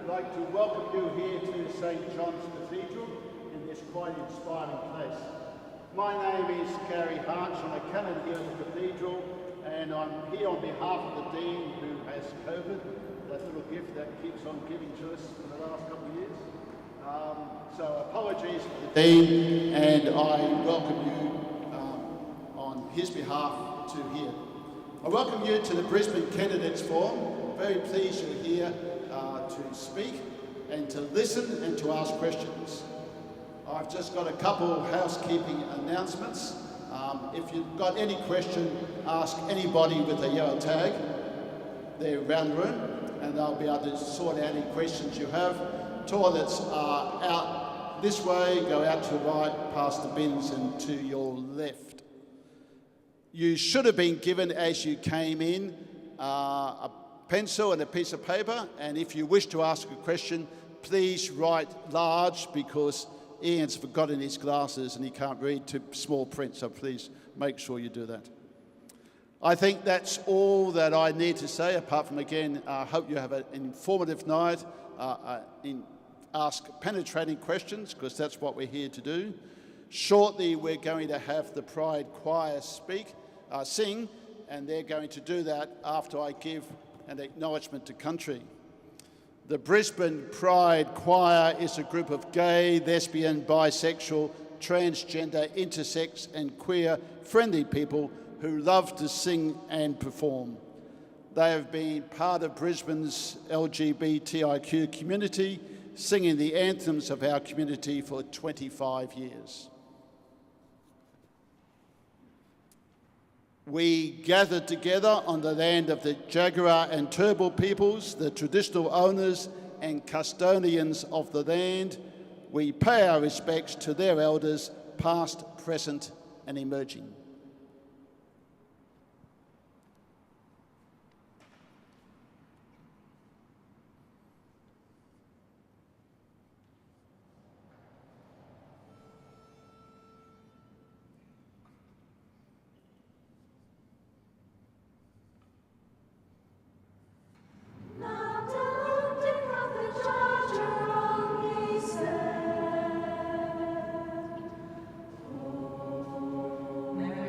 I'd like to welcome you here to St. John's Cathedral in this quite inspiring place. My name is Gary Harch. I'm a canon here at the Cathedral, and I'm here on behalf of the Dean who has COVID, that little gift that keeps on giving to us for the last couple of years. So apologies for the Dean, and I welcome you on his behalf to here. I welcome you to the Brisbane Candidates Forum. Very pleased you're here to speak and to listen and to ask questions. I've just got a couple of housekeeping announcements. If you've got any question, ask anybody with a yellow tag. They're around the room and they'll be able to sort out any questions you have. Toilets are out this way, go out to the right, past the bins and to your left. You should have been given, as you came in, a pencil and a piece of paper, and if you wish to ask a question, please write large, because Ian's forgotten his glasses and he can't read to small print, so please make sure you do that. I think that's all that I need to say, apart from, again, I hope you have an informative night, ask penetrating questions, because that's what we're here to do. Shortly, we're going to have the Pride Choir sing, and they're going to do that after I give an acknowledgement to country. The Brisbane Pride Choir is a group of gay, lesbian, bisexual, transgender, intersex and queer-friendly people who love to sing and perform. They have been part of Brisbane's LGBTIQ community, singing the anthems of our community for 25 years. We gathered together on the land of the Jagera and Turrbal peoples, the traditional owners and custodians of the land. We pay our respects to their elders, past, present and emerging. Mary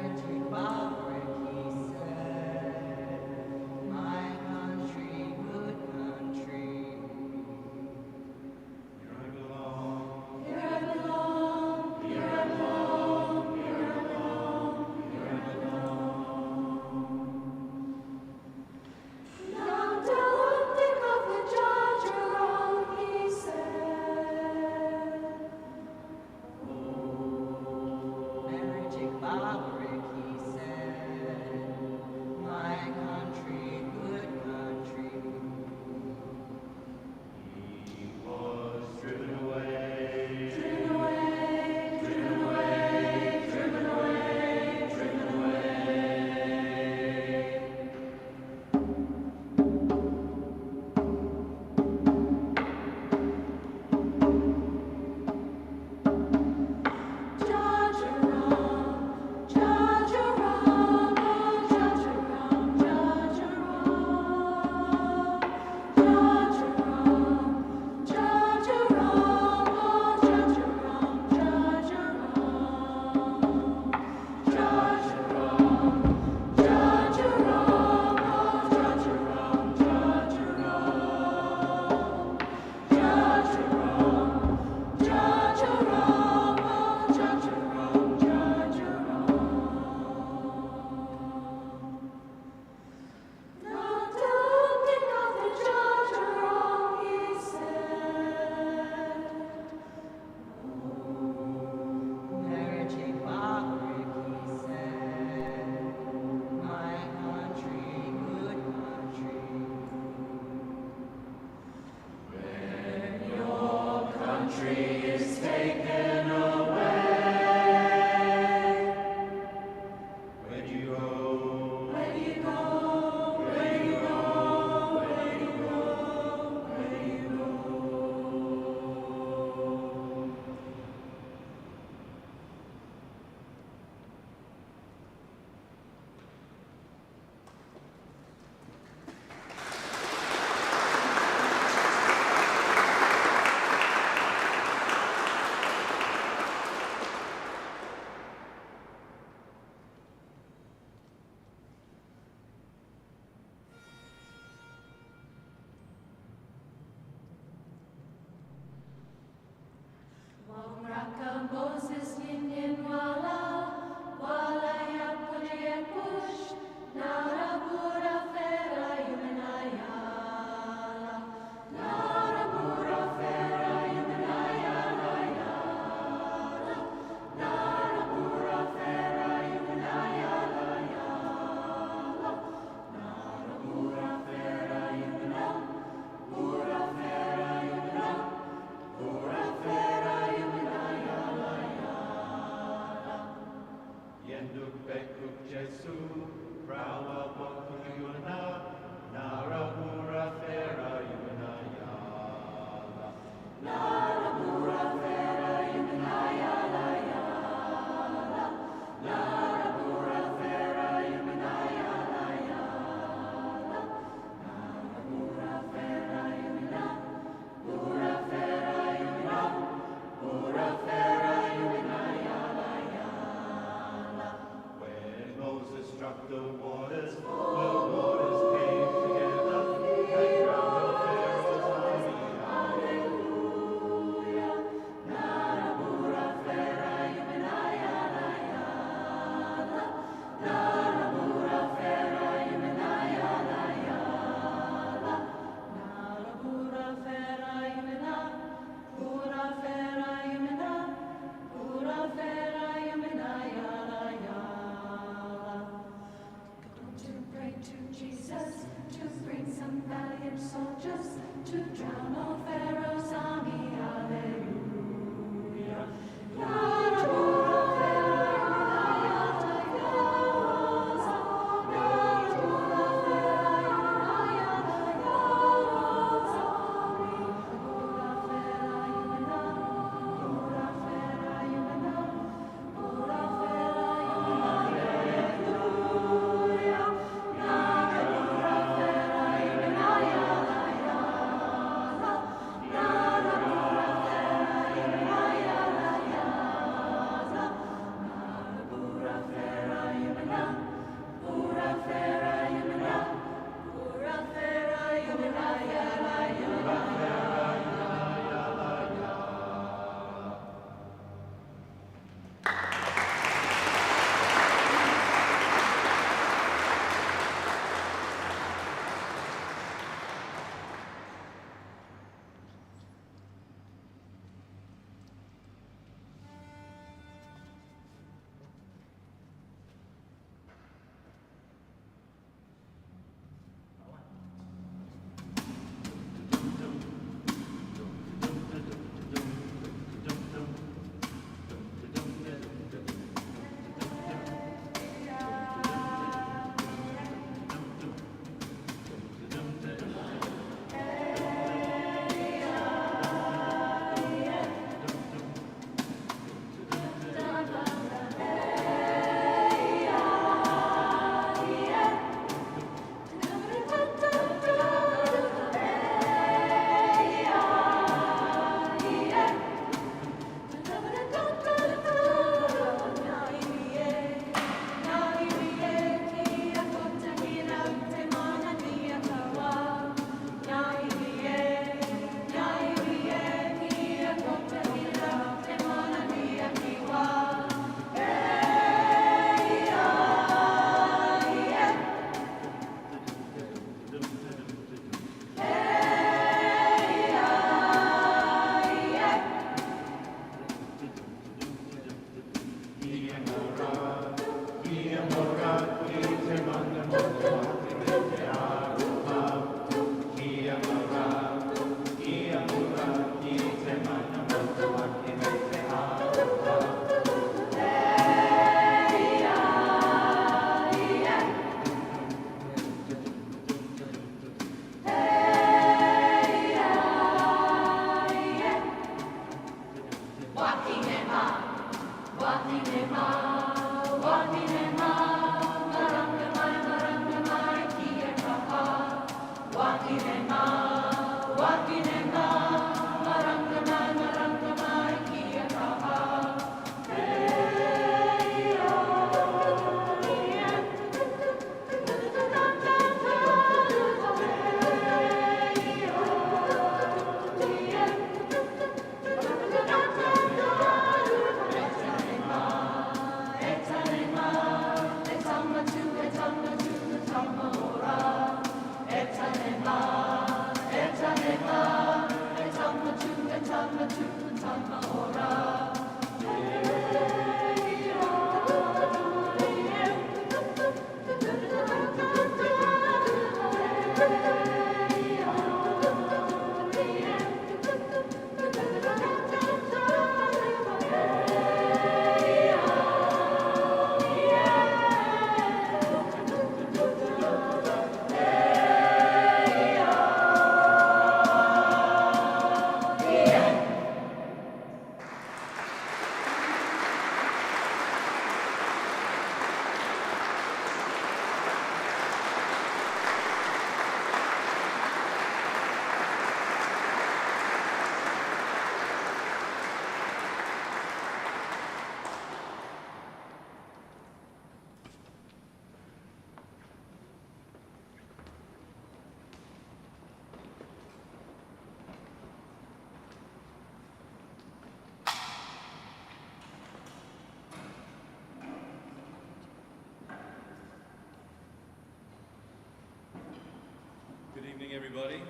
Everybody.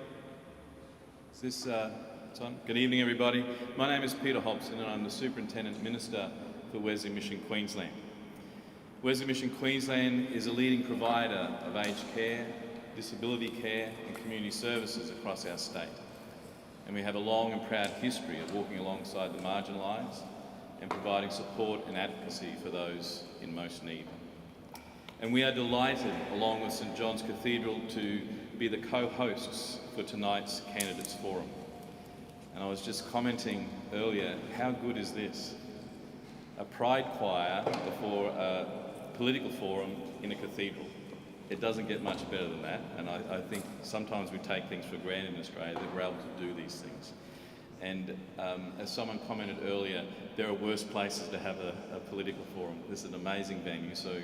Is this it's on? Good evening, everybody. My name is Peter Hobson and I'm the Superintendent Minister for Wesley Mission Queensland. Wesley Mission Queensland is a leading provider of aged care, disability care and community services across our state. And we have a long and proud history of walking alongside the marginalised and providing support and advocacy for those in most need. And we are delighted, along with St John's Cathedral, to be the co-hosts for tonight's Candidates Forum. And I was just commenting earlier, how good is this? A pride choir before a political forum in a cathedral. It doesn't get much better than that, and I think sometimes we take things for granted in Australia that we're able to do these things. And as someone commented earlier, there are worse places to have a political forum. This is an amazing venue, so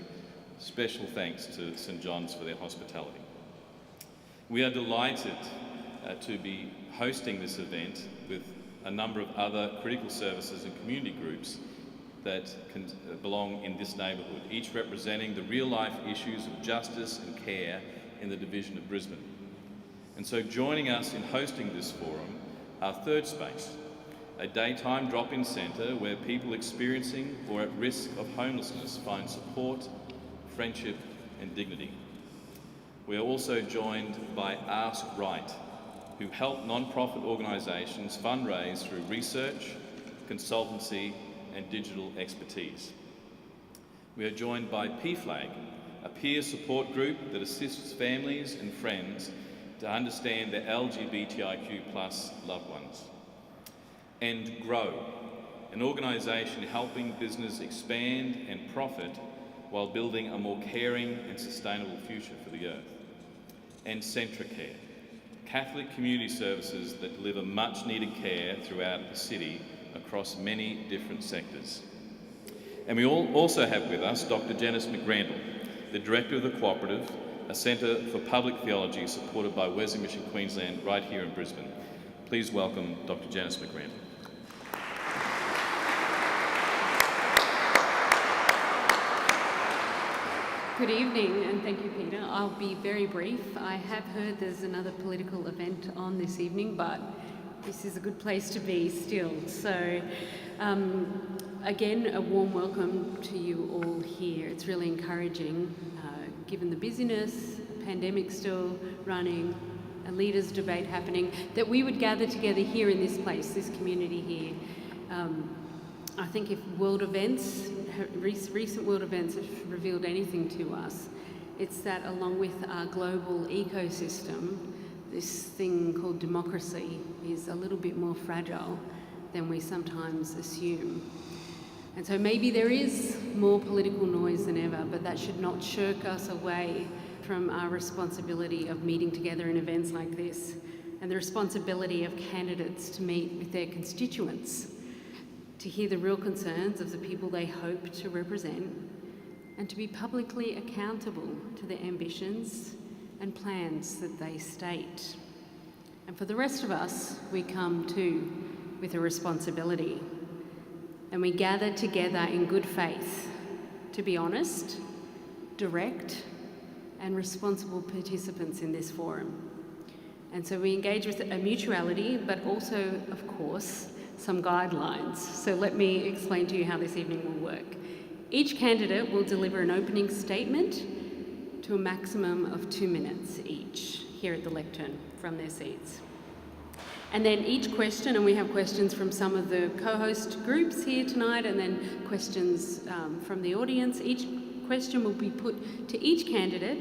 special thanks to St John's for their hospitality. We are delighted to be hosting this event with a number of other critical services and community groups that can belong in this neighbourhood, each representing the real-life issues of justice and care in the division of Brisbane. And so joining us in hosting this forum are Third Space, a daytime drop-in centre where people experiencing or at risk of homelessness find support, friendship and dignity. We are also joined by Ask Right, who help non-profit organisations fundraise through research, consultancy and digital expertise. We are joined by PFLAG, a peer support group that assists families and friends to understand their LGBTIQ+ loved ones. And GROW, an organisation helping business expand and profit while building a more caring and sustainable future for the earth. And Centracare, Catholic community services that deliver much needed care throughout the city across many different sectors. And we also have with us Dr. Janice Mcrandall, the Director of the Cooperative, a centre for public theology supported by Wesley Mission Queensland right here in Brisbane. Please welcome Dr. Janice Mcrandall. Good evening, and thank you, Peter. I'll be very brief. I have heard there's another political event on this evening, but this is a good place to be still. So, again, a warm welcome to you all here. It's really encouraging, given the busyness, the pandemic still running, a leaders' debate happening, that we would gather together here in this place, this community here. I think if recent world events have revealed anything to us, it's that along with our global ecosystem, this thing called democracy is a little bit more fragile than we sometimes assume. And so maybe there is more political noise than ever, but that should not shirk us away from our responsibility of meeting together in events like this, and the responsibility of candidates to meet with their constituents, to hear the real concerns of the people they hope to represent, and to be publicly accountable to the ambitions and plans that they state. And for the rest of us, we come too with a responsibility, and we gather together in good faith to be honest, direct, and responsible participants in this forum. And so we engage with a mutuality, but also, of course, some guidelines. So let me explain to you how this evening will work. Each candidate will deliver an opening statement to a maximum of 2 minutes each here at the lectern from their seats. And then each question, and we have questions from some of the co-host groups here tonight, and then questions from the audience. Each question will be put to each candidate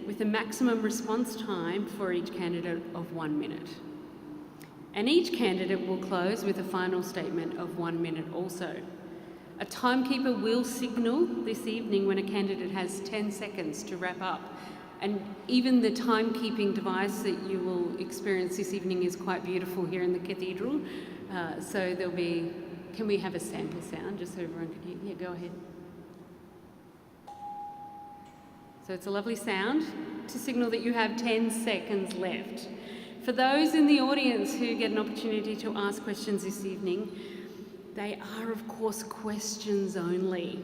with a maximum response time for each candidate of 1 minute. And each candidate will close with a final statement of 1 minute also. A timekeeper will signal this evening when a candidate has 10 seconds to wrap up. And even the timekeeping device that you will experience this evening is quite beautiful here in the cathedral. So there'll be, can we have a sample sound just so everyone can hear? Yeah, go ahead. So it's a lovely sound to signal that you have 10 seconds left. For those in the audience who get an opportunity to ask questions this evening, they are, of course, questions only.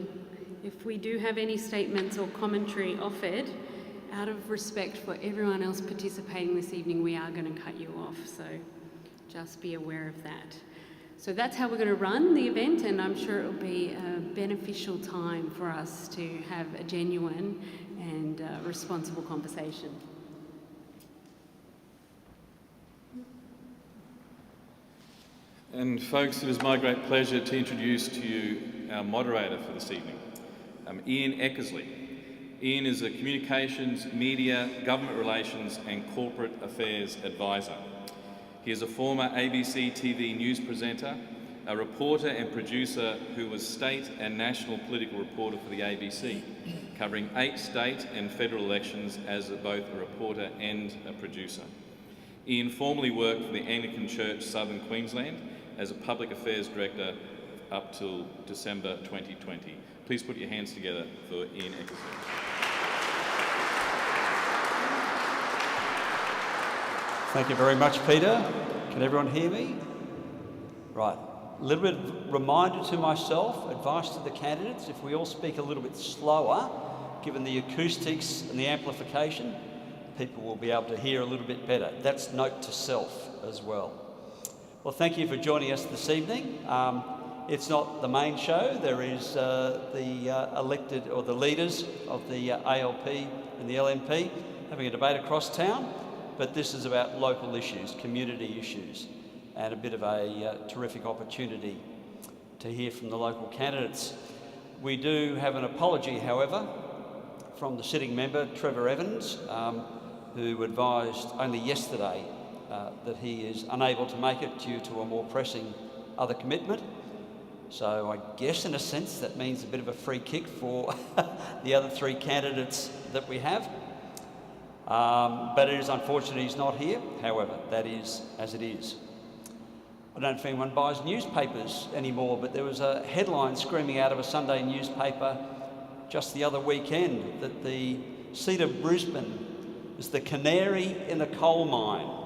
If we do have any statements or commentary offered, out of respect for everyone else participating this evening, we are going to cut you off, so just be aware of that. So that's how we're going to run the event, and I'm sure it will be a beneficial time for us to have a genuine and responsible conversation. And folks, it is my great pleasure to introduce to you our moderator for this evening, Ian Eckersley. Ian is a communications, media, government relations and corporate affairs advisor. He is a former ABC TV news presenter, a reporter and producer who was state and national political reporter for the ABC, covering 8 state and federal elections as both a reporter and a producer. Ian formerly worked for the Anglican Church Southern Queensland as a public affairs director up till December 2020. Please put your hands together for Ian Eckersley. Thank you very much, Peter. Can everyone hear me? Right. A little bit of reminder to myself, advice to the candidates, if we all speak a little bit slower, given the acoustics and the amplification, people will be able to hear a little bit better. That's note to self as well. Well, thank you for joining us this evening. It's not the main show. There is the elected or the leaders of the ALP and the LNP having a debate across town, but this is about local issues, community issues, and a bit of a terrific opportunity to hear from the local candidates. We do have an apology, however, from the sitting member, Trevor Evans, who advised only yesterday that he is unable to make it due to a more pressing other commitment. So I guess in a sense that means a bit of a free kick for the other 3 candidates that we have. But it is unfortunate he's not here. However, that is as it is. I don't know if anyone buys newspapers anymore, but there was a headline screaming out of a Sunday newspaper just the other weekend that the seat of Brisbane is the canary in the coal mine.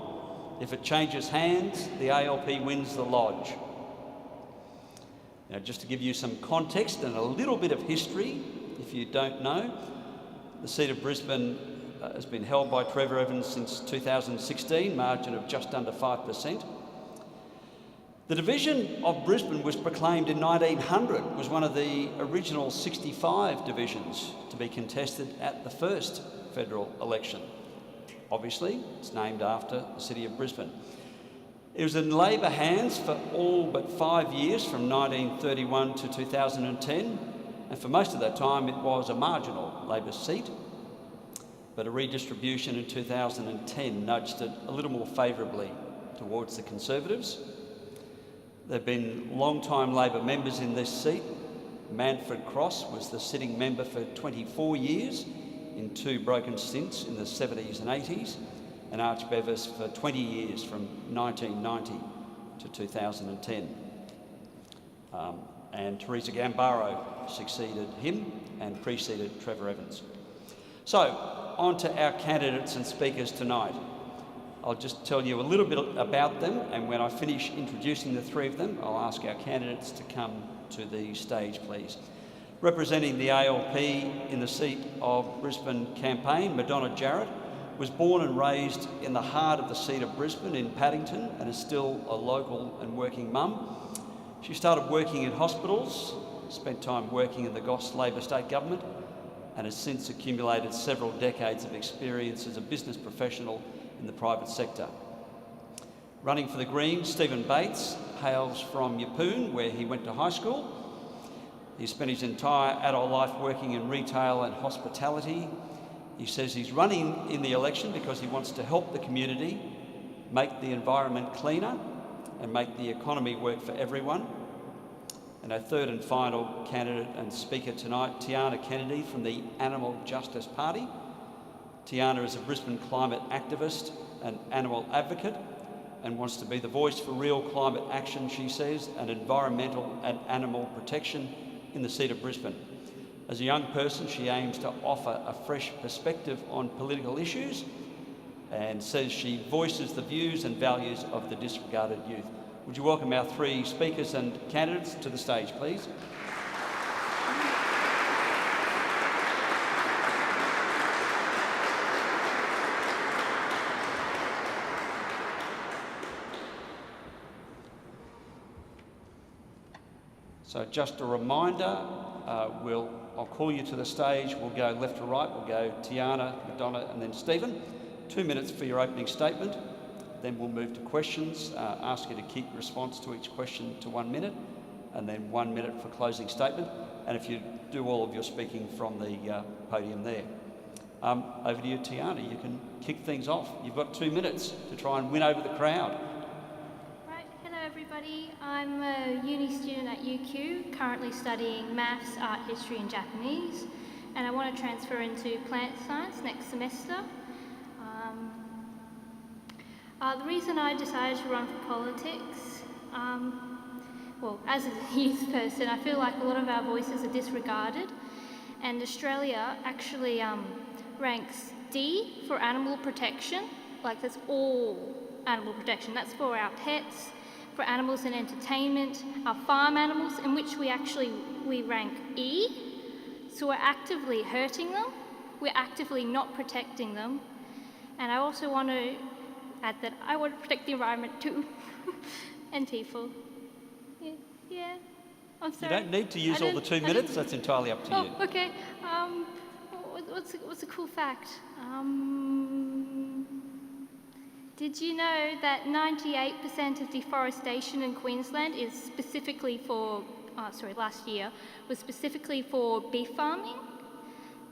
If it changes hands, the ALP wins the lodge. Now, just to give you some context and a little bit of history, if you don't know, the seat of Brisbane has been held by Trevor Evans since 2016, margin of just under 5%. The division of Brisbane was proclaimed in 1900. It was one of the original 65 divisions to be contested at the first federal election. Obviously, it's named after the city of Brisbane. It was in Labor hands for all but 5 years, from 1931 to 2010, and for most of that time it was a marginal Labor seat, but a redistribution in 2010 nudged it a little more favourably towards the Conservatives. There have been long-time Labor members in this seat. Manfred Cross was the sitting member for 24 years, in 2 broken stints in the 70s and 80s, and Arch Bevis for 20 years from 1990 to 2010. And Teresa Gambaro succeeded him and preceded Trevor Evans. So, on to our candidates and speakers tonight. I'll just tell you a little bit about them, and when I finish introducing the 3 of them, I'll ask our candidates to come to the stage, please. Representing the ALP in the seat of Brisbane campaign, Madonna Jarrett was born and raised in the heart of the seat of Brisbane in Paddington and is still a local and working mum. She started working in hospitals, spent time working in the Goss Labor state government, and has since accumulated several decades of experience as a business professional in the private sector. Running for the Greens, Stephen Bates hails from Yeppoon, where he went to high school. He spent his entire adult life working in retail and hospitality. He says he's running in the election because he wants to help the community, make the environment cleaner and make the economy work for everyone. And our 3rd and final candidate and speaker tonight, Tiana Kennedy from the Animal Justice Party. Tiana is a Brisbane climate activist and animal advocate and wants to be the voice for real climate action, she says, and environmental and animal protection in the seat of Brisbane. As a young person, she aims to offer a fresh perspective on political issues and says she voices the views and values of the disregarded youth. Would you welcome our 3 speakers and candidates to the stage, please? So just a reminder, I'll call you to the stage. We'll go left to right. We'll go Tiana, Madonna, and then Stephen. 2 minutes for your opening statement. Then we'll move to questions. Ask you to keep your response to each question to 1 minute, and then 1 minute for closing statement. And if you do all of your speaking from the podium there. Over to you, Tiana. You can kick things off. You've got 2 minutes to try and win over the crowd. Right, hello everybody. I'm a uni student at UQ, currently studying maths, art history and Japanese, and I want to transfer into plant science next semester. The reason I decided to run for politics, well, as a youth person, I feel like a lot of our voices are disregarded, and Australia actually ranks D for animal protection. Like, that's all animal protection. That's for our pets, for animals in entertainment, our farm animals, in which we rank E. So we're actively hurting them, we're actively not protecting them. And I also want to add that I want to protect the environment too, and people. Yeah, I'm sorry. You don't need to use all the 2 minutes, that's entirely up to you. Oh, okay. What's a cool fact? Did you know that 98% of deforestation in Queensland is specifically for, last year, was specifically for beef farming?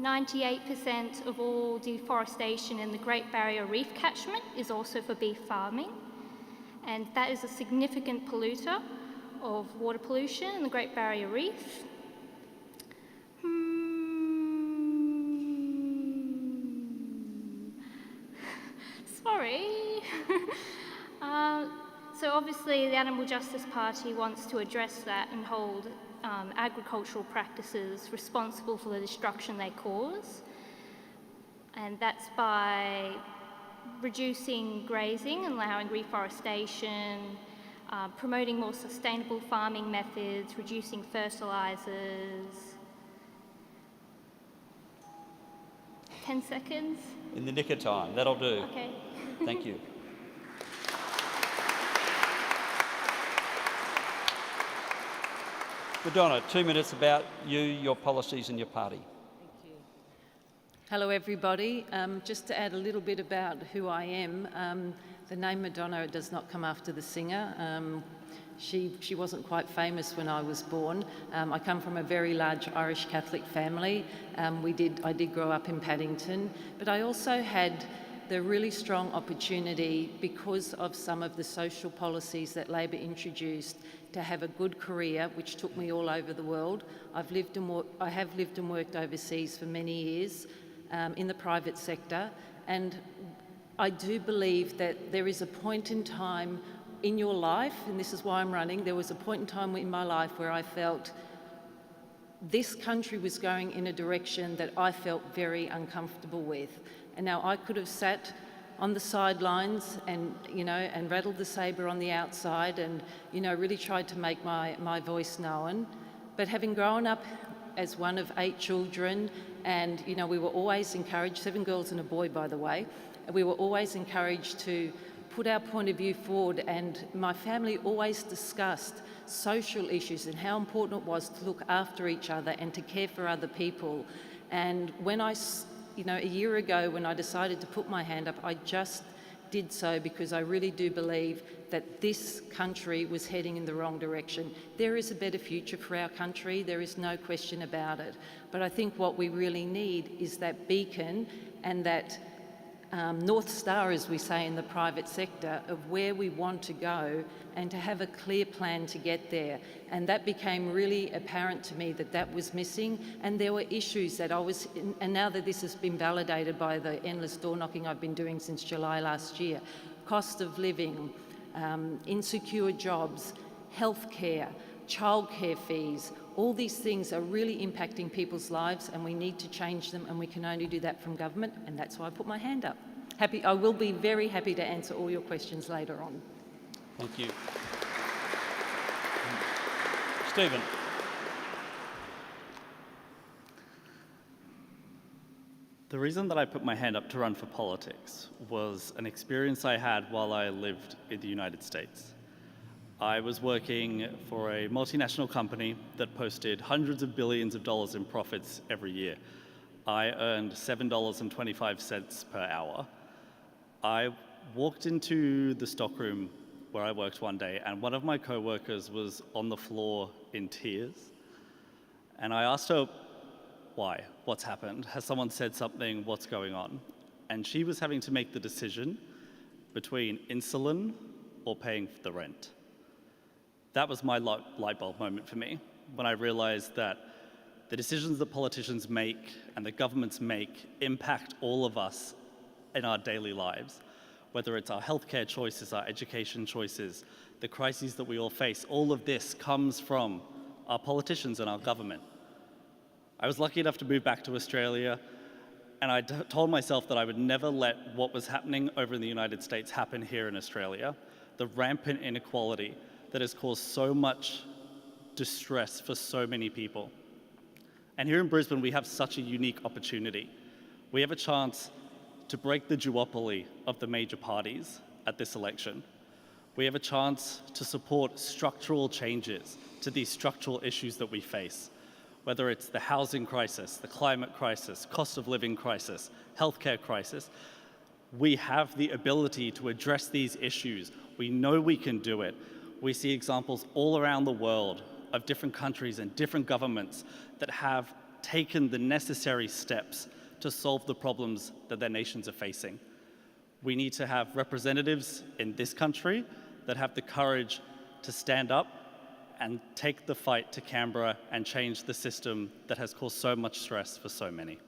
98% of all deforestation in the Great Barrier Reef catchment is also for beef farming. And that is a significant polluter of water pollution in the Great Barrier Reef. Sorry. So obviously the Animal Justice Party wants to address that and hold agricultural practices responsible for the destruction they cause. And that's by reducing grazing and allowing reforestation, promoting more sustainable farming methods, reducing fertilisers. 10 seconds? In the nick of time, that'll do. Okay. Thank you. Madonna, 2 minutes about you, your policies and your party. Thank you. Hello everybody. Just to add a little bit about who I am, the name Madonna does not come after the singer. She wasn't quite famous when I was born. I come from a very large Irish Catholic family. I did grow up in Paddington, but I also had the really strong opportunity, because of some of the social policies that Labor introduced, to have a good career, which took me all over the world. I have lived and worked overseas for many years in the private sector, and I do believe that there is a point in time in your life, and this is why I'm running, there was a point in time in my life where I felt this country was going in a direction that I felt very uncomfortable with. And now I could have sat on the sidelines and, and rattled the sabre on the outside and, really tried to make my voice known. But having grown up as one of 8 children, and, we were always encouraged, 7 girls and a boy, by the way, we were always encouraged to put our point of view forward, and my family always discussed social issues and how important it was to look after each other and to care for other people. And when a year ago, when I decided to put my hand up, I just did so because I really do believe that this country was heading in the wrong direction. There is a better future for our country, there is no question about it. But I think what we really need is that beacon and that North Star, as we say in the private sector, of where we want to go and to have a clear plan to get there. And that became really apparent to me that was missing, and there were issues that and now that this has been validated by the endless door knocking I've been doing since July last year, cost of living, insecure jobs, healthcare, childcare fees, all these things are really impacting people's lives, and we need to change them, and we can only do that from government, and that's why I put my hand up. I will be very happy to answer all your questions later on. Thank you. Stephen. The reason that I put my hand up to run for politics was an experience I had while I lived in the United States. I was working for a multinational company that posted hundreds of billions of dollars in profits every year. I earned $7.25 per hour. I walked into the stockroom where I worked one day, and one of my co-workers was on the floor in tears. And I asked her, why? What's happened? Has someone said something? What's going on? And she was having to make the decision between insulin or paying for the rent. That was my light bulb moment for me, when I realized that the decisions that politicians make and that governments make impact all of us in our daily lives. Whether it's our healthcare choices, our education choices, the crises that we all face, all of this comes from our politicians and our government. I was lucky enough to move back to Australia, and I told myself that I would never let what was happening over in the United States happen here in Australia. The rampant inequality that has caused so much distress for so many people. And here in Brisbane, we have such a unique opportunity. We have a chance to break the duopoly of the major parties at this election. We have a chance to support structural changes to these structural issues that we face, whether it's the housing crisis, the climate crisis, cost of living crisis, healthcare crisis. We have the ability to address these issues. We know we can do it. We see examples all around the world of different countries and different governments that have taken the necessary steps to solve the problems that their nations are facing. We need to have representatives in this country that have the courage to stand up and take the fight to Canberra and change the system that has caused so much stress for so many.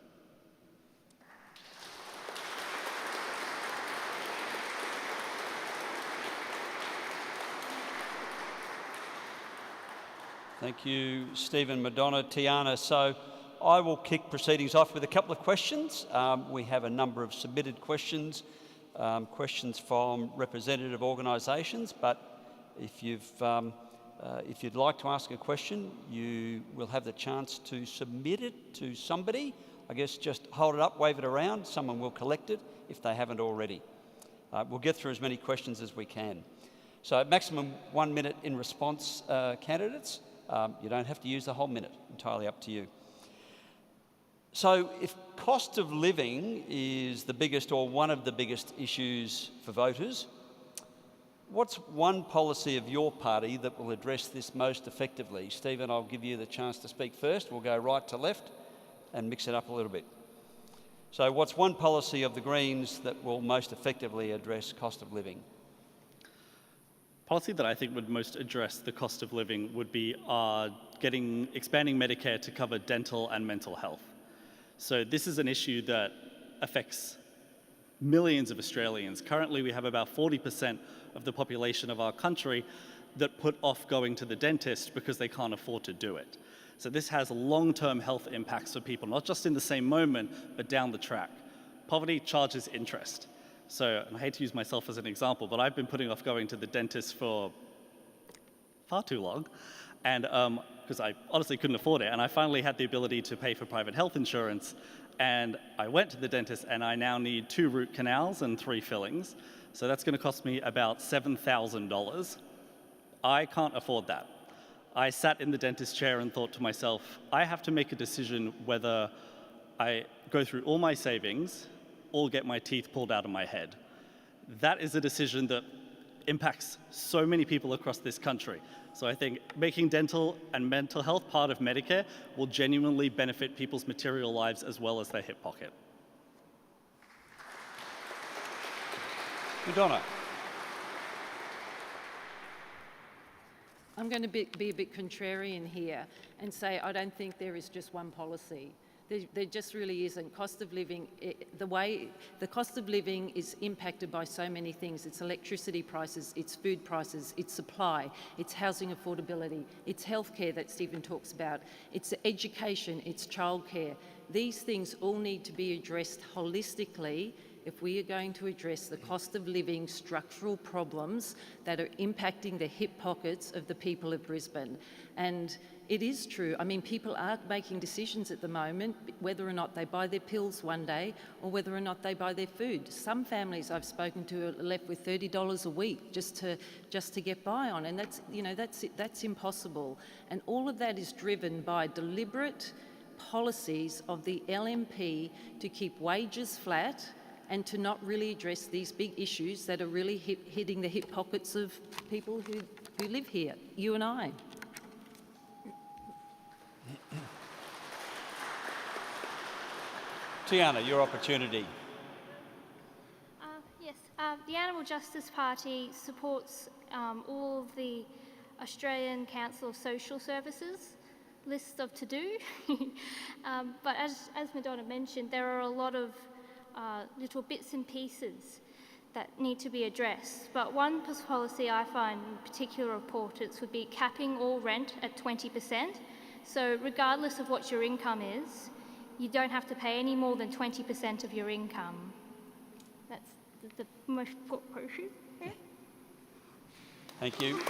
Thank you, Stephen, Madonna, Tiana. So I will kick proceedings off with a couple of questions. We have a number of submitted questions, questions from representative organisations, but if you'd like to ask a question, you will have the chance to submit it to somebody. I guess just hold it up, wave it around, someone will collect it if they haven't already. We'll get through as many questions as we can. So maximum 1 minute in response, candidates. You don't have to use the whole minute, entirely up to you. So if cost of living is the biggest or one of the biggest issues for voters, what's one policy of your party that will address this most effectively? Stephen, I'll give you the chance to speak first. We'll go right to left and mix it up a little bit. So what's one policy of the Greens that will most effectively address cost of living? Policy that I think would most address the cost of living would be expanding Medicare to cover dental and mental health. So this is an issue that affects millions of Australians. Currently, we have about 40% of the population of our country that put off going to the dentist because they can't afford to do it. So this has long-term health impacts for people, not just in the same moment, but down the track. Poverty charges interest. So, and I hate to use myself as an example, but I've been putting off going to the dentist for far too long, and because I honestly couldn't afford it, and I finally had the ability to pay for private health insurance, and I went to the dentist, and I now need 2 root canals and 3 fillings. So that's going to cost me about $7,000. I can't afford that. I sat in the dentist chair and thought to myself, I have to make a decision whether I go through all my savings or get my teeth pulled out of my head. That is a decision that impacts so many people across this country. So I think making dental and mental health part of Medicare will genuinely benefit people's material lives as well as their hip pocket. Madonna. I'm going to be a bit contrarian here and say I don't think there is just one policy. There just really isn't. Cost of living, the cost of living is impacted by so many things. It's electricity prices, it's food prices, it's supply, it's housing affordability, it's healthcare that Stephen talks about, it's education, it's childcare. These things all need to be addressed holistically if we are going to address the cost of living structural problems that are impacting the hip pockets of the people of Brisbane. And it is true. I mean, people are making decisions at the moment whether or not they buy their pills one day or whether or not they buy their food. Some families I've spoken to are left with $30 a week just to get by on, and that's impossible. And all of that is driven by deliberate policies of the LNP to keep wages flat and to not really address these big issues that are really hitting the hip pockets of people who live here, you and I. Tiana, your opportunity. Yes, the Animal Justice Party supports all of the Australian Council of Social Services list of to-do. But as Madonna mentioned, there are a lot of little bits and pieces that need to be addressed. But one policy I find in particular important would be capping all rent at 20%. So regardless of what your income is, you don't have to pay any more than 20% of your income. That's the most important portion. Yeah. Thank you.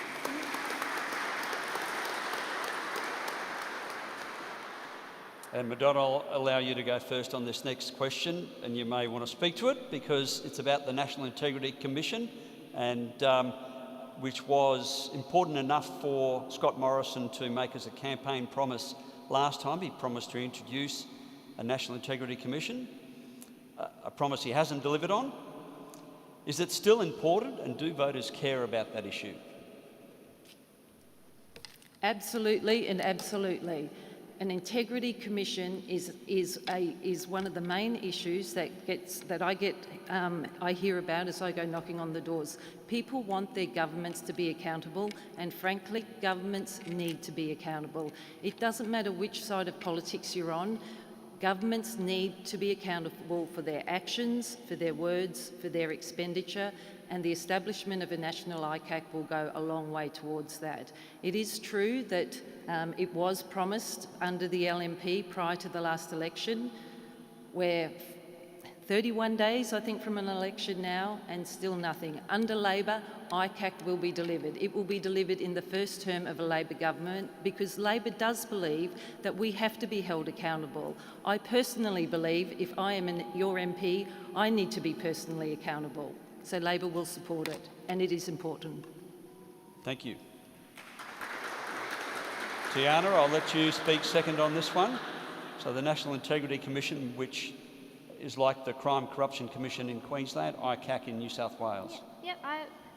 And Madonna, I'll allow you to go first on this next question, and you may want to speak to it because it's about the National Integrity Commission, and which was important enough for Scott Morrison to make as a campaign promise last time. He promised to introduce a National Integrity Commission, a promise he hasn't delivered on. Is it still important, and do voters care about that issue? Absolutely and absolutely. An integrity commission is one of the main issues that I hear about as I go knocking on the doors. People want their governments to be accountable, and frankly, governments need to be accountable. It doesn't matter which side of politics you're on. Governments need to be accountable for their actions, for their words, for their expenditure, and the establishment of a national ICAC will go a long way towards that. It is true that it was promised under the LNP prior to the last election. We're 31 days, I think, from an election now, and still nothing. Under Labor, ICAC will be delivered. It will be delivered in the first term of a Labor government because Labor does believe that we have to be held accountable. I personally believe if I am your MP, I need to be personally accountable. So Labor will support it, and it is important. Thank you. Tiana, I'll let you speak second on this one. So the National Integrity Commission, which is like the Crime Corruption Commission in Queensland, ICAC in New South Wales.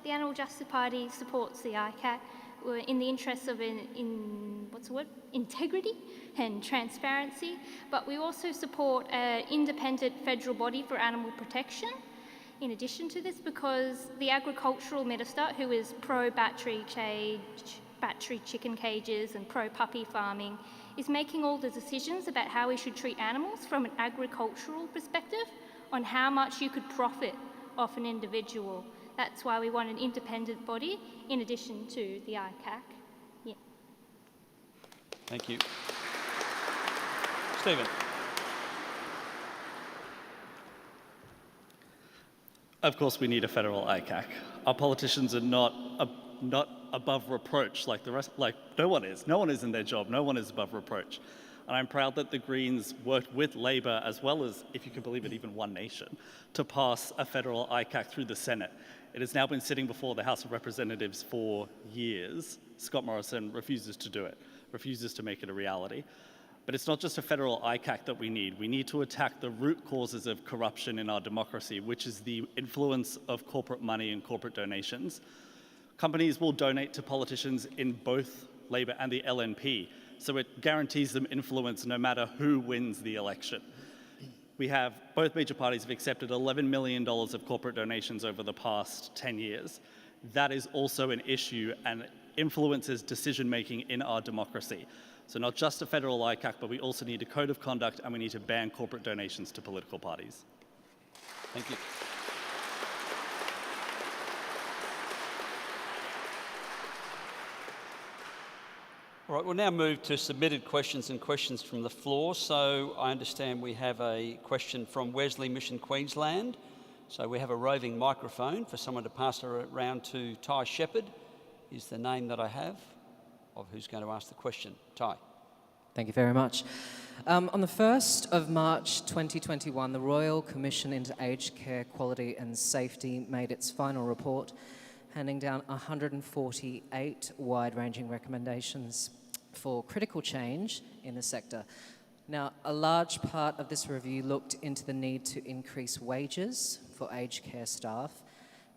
The Animal Justice Party supports the ICAC. We're in the interests of integrity and transparency, but we also support an independent federal body for animal protection. In addition to this, because the agricultural minister, who is pro-battery chicken cages and pro-puppy farming, is making all the decisions about how we should treat animals from an agricultural perspective on how much you could profit off an individual. That's why we want an independent body in addition to the ICAC. Yeah. Thank you. Stephen. Of course, we need a federal ICAC. Our politicians are not above reproach like the rest. Like no one is. No one is in their job. No one is above reproach. And I'm proud that the Greens worked with Labor, as well as, if you can believe it, even One Nation, to pass a federal ICAC through the Senate. It has now been sitting before the House of Representatives for years. Scott Morrison refuses to do it, refuses to make it a reality. But it's not just a federal ICAC that we need. We need to attack the root causes of corruption in our democracy, which is the influence of corporate money and corporate donations. Companies will donate to politicians in both Labor and the LNP, so it guarantees them influence no matter who wins the election. Both major parties have accepted $11 million of corporate donations over the past 10 years. That is also an issue and influences decision-making in our democracy. So not just a federal ICAC, but we also need a code of conduct, and we need to ban corporate donations to political parties. Thank you. All right, we'll now move to submitted questions and questions from the floor. So I understand we have a question from Wesley Mission Queensland. So we have a roving microphone for someone to pass it around to. Ty Shepherd is the name that I have of who's going to ask the question. Ty. Thank you very much. On the 1st of March 2021, the Royal Commission into Aged Care Quality and Safety made its final report, handing down 148 wide-ranging recommendations for critical change in the sector. Now, a large part of this review looked into the need to increase wages for aged care staff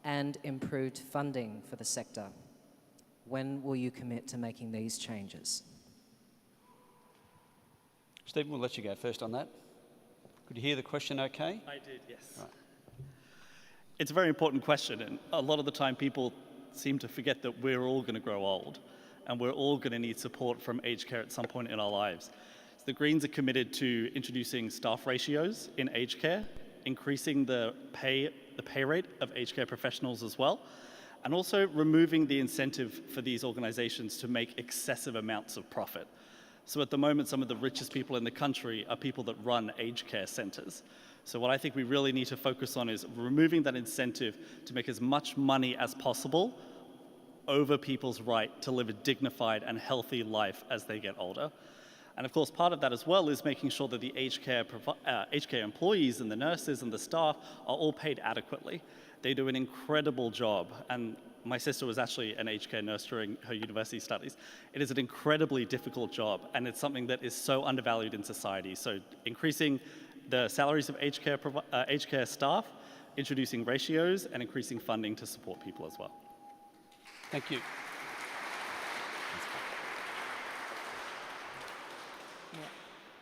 and improved funding for the sector. When will you commit to making these changes? Stephen, we'll let you go first on that. Could you hear the question okay? I did, yes. Right. It's a very important question, and a lot of the time people seem to forget that we're all going to grow old, and we're all going to need support from aged care at some point in our lives. So the Greens are committed to introducing staff ratios in aged care, increasing the pay rate of aged care professionals as well, and also removing the incentive for these organisations to make excessive amounts of profit. So at the moment, some of the richest people in the country are people that run aged care centres. So what I think we really need to focus on is removing that incentive to make as much money as possible over people's right to live a dignified and healthy life as they get older. And of course, part of that as well is making sure that the aged care employees and the nurses and the staff are all paid adequately. They do an incredible job. And my sister was actually an aged care nurse during her university studies. It is an incredibly difficult job, and it's something that is so undervalued in society. So increasing the salaries of aged care staff, introducing ratios, and increasing funding to support people as well. Thank you.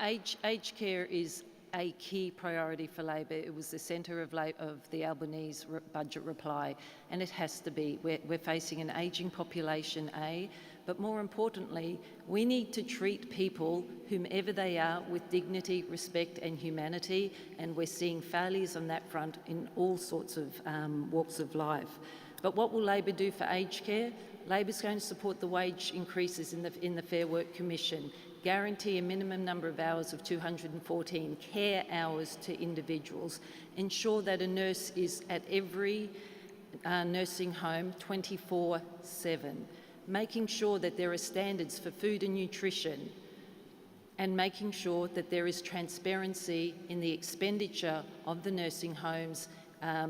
Aged care is a key priority for Labor. It was the centre of the Albanese budget reply, and it has to be. We're facing an ageing population, but more importantly, we need to treat people, whomever they are, with dignity, respect and humanity, and we're seeing failures on that front in all sorts of walks of life. But what will Labor do for aged care? Labor's going to support the wage increases in the Fair Work Commission, guarantee a minimum number of hours of 214 care hours to individuals, ensure that a nurse is at every nursing home 24/7, making sure that there are standards for food and nutrition, and making sure that there is transparency in the expenditure of the nursing homes,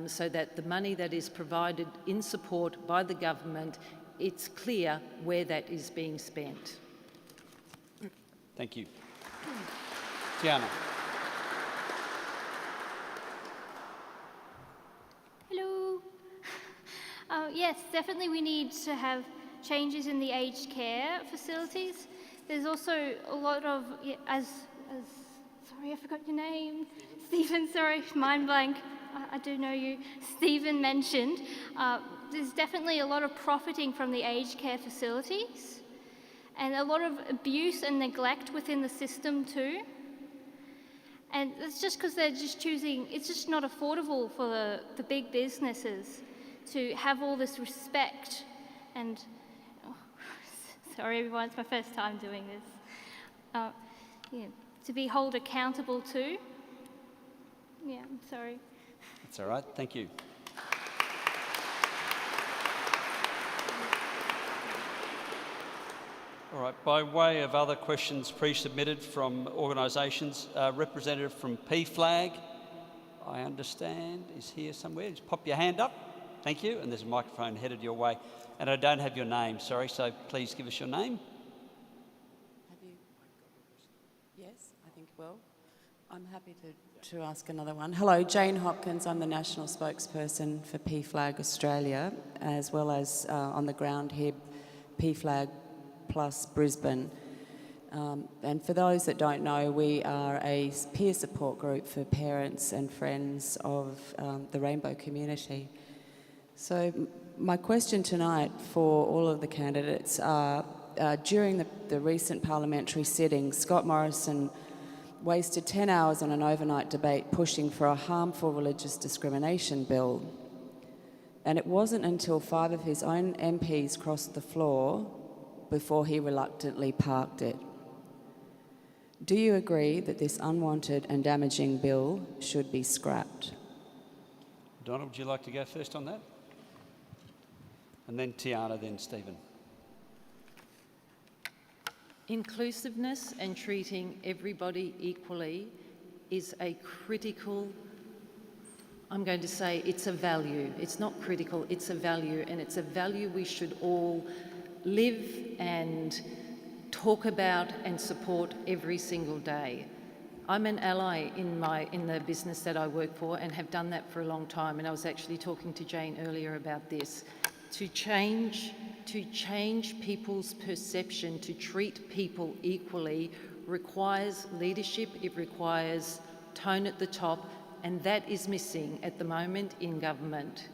so that the money that is provided in support by the government, it's clear where that is being spent. Thank you. Tiana. Hello. Yes, definitely we need to have changes in the aged care facilities. There's also a lot of, sorry, I forgot your name. Stephen, sorry, mind blank. I do know you. Stephen mentioned, there's definitely a lot of profiting from the aged care facilities, and a lot of abuse and neglect within the system too. And it's just because they're just choosing, it's just not affordable for the big businesses to have all this respect. And, sorry everyone, it's my first time doing this. To be held accountable too. Yeah, I'm sorry. That's all right, thank you. All right, by way of other questions pre-submitted from organisations, representative from PFLAG, I understand, is here somewhere. Just pop your hand up. Thank you. And there's a microphone headed your way. And I don't have your name, sorry, so please give us your name. Have you? Yes, I think well. I'm happy to ask another one. Hello, Jane Hopkins. I'm the national spokesperson for PFLAG Australia, as well as on the ground here, PFLAG plus Brisbane. And for those that don't know, we are a peer support group for parents and friends of the rainbow community. So my question tonight for all of the candidates are, during the recent parliamentary sitting, Scott Morrison wasted 10 hours on an overnight debate pushing for a harmful religious discrimination bill. And it wasn't until 5 of his own MPs crossed the floor before he reluctantly parked it. Do you agree that this unwanted and damaging bill should be scrapped? Donna, would you like to go first on that? And then Tiana, then Stephen. Inclusiveness and treating everybody equally is a critical, I'm going to say it's a value. It's not critical, it's a value, and it's a value we should all live and talk about and support every single day. I'm an ally in the business that I work for and have done that for a long time, and I was actually talking to Jane earlier about this. To change people's perception, to treat people equally requires leadership, it requires tone at the top, and that is missing at the moment in government,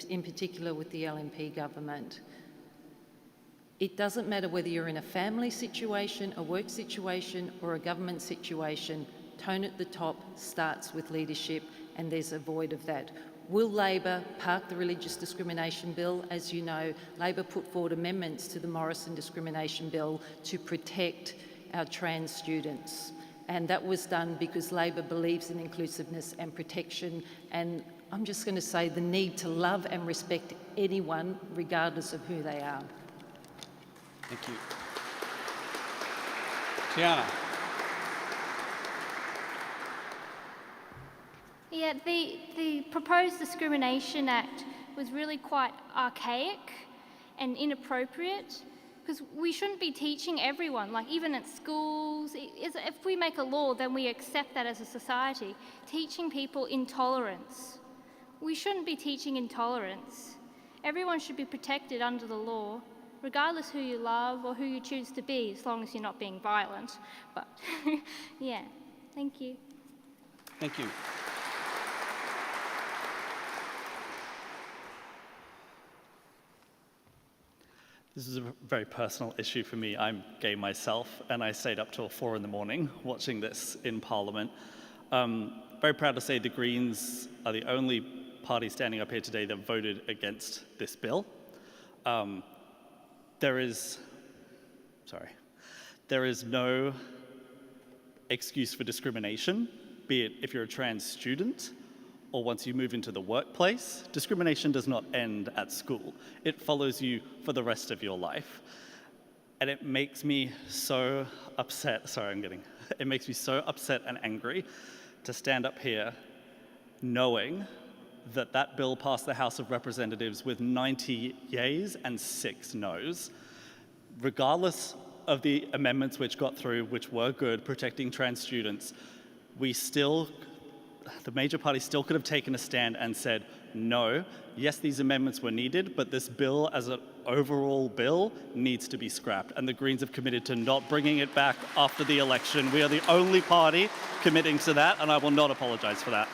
in particular with the LNP government. It doesn't matter whether you're in a family situation, a work situation, or a government situation, tone at the top starts with leadership, and there's a void of that. Will Labor park the Religious Discrimination Bill? As you know, Labor put forward amendments to the Morrison Discrimination Bill to protect our trans students. And that was done because Labor believes in inclusiveness and protection, and I'm just going to say the need to love and respect anyone regardless of who they are. Thank you. Tiana. Yeah, the proposed Discrimination Act was really quite archaic and inappropriate, because we shouldn't be teaching everyone, like even at schools. If we make a law, then we accept that as a society. Teaching people intolerance. We shouldn't be teaching intolerance. Everyone should be protected under the law, regardless who you love or who you choose to be, as long as you're not being violent. But yeah, thank you. Thank you. This is a very personal issue for me. I'm gay myself, and I stayed up till 4 a.m. watching this in Parliament. Very proud to say the Greens are the only party standing up here today that voted against this bill. There is no excuse for discrimination, be it if you're a trans student or once you move into the workplace. Discrimination does not end at school. It follows you for the rest of your life. And it makes me so upset, it makes me so upset and angry to stand up here knowing that that bill passed the House of Representatives with 90 yeas and 6 noes. Regardless of the amendments which got through, which were good, protecting trans students, the major party still could have taken a stand and said, no, yes, these amendments were needed, but this bill as an overall bill needs to be scrapped. And the Greens have committed to not bringing it back after the election. We are the only party committing to that, and I will not apologise for that.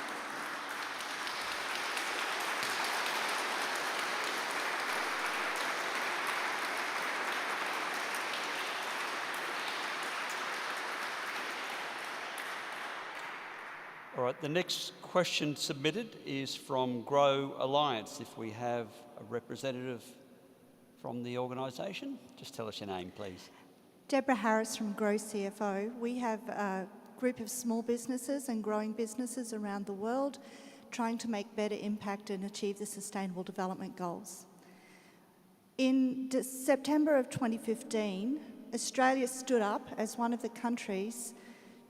All right, the next question submitted is from Grow Alliance. If we have a representative from the organisation, just tell us your name, please. Deborah Harris from Grow CFO. We have a group of small businesses and growing businesses around the world trying to make better impact and achieve the Sustainable Development Goals. In September of 2015, Australia stood up as one of the countries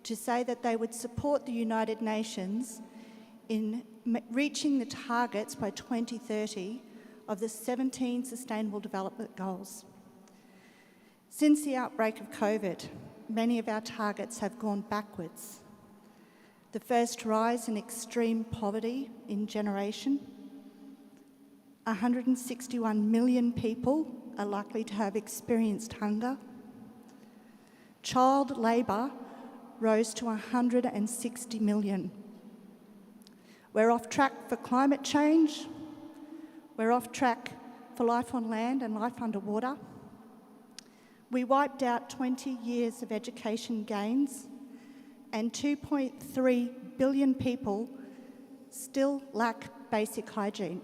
to say that they would support the United Nations in reaching the targets by 2030 of the 17 Sustainable Development Goals. Since the outbreak of COVID, many of our targets have gone backwards. The first rise in extreme poverty in generation. 161 million people are likely to have experienced hunger. Child labour rose to 160 million. We're off track for climate change. We're off track for life on land and life underwater. We wiped out 20 years of education gains, and 2.3 billion people still lack basic hygiene.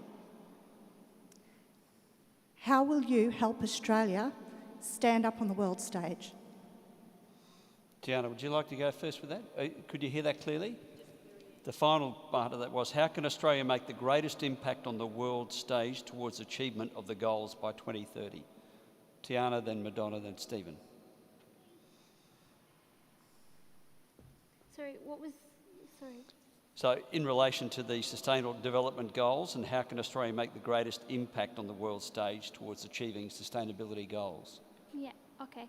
How will you help Australia stand up on the world stage? Tiana, would you like to go first with that? Could you hear that clearly? The final part of that was, how can Australia make the greatest impact on the world stage towards achievement of the goals by 2030? Tiana, then Madonna, then Stephen. Sorry, what was, sorry. So in relation to the Sustainable Development Goals and how can Australia make the greatest impact on the world stage towards achieving sustainability goals? Yeah, okay.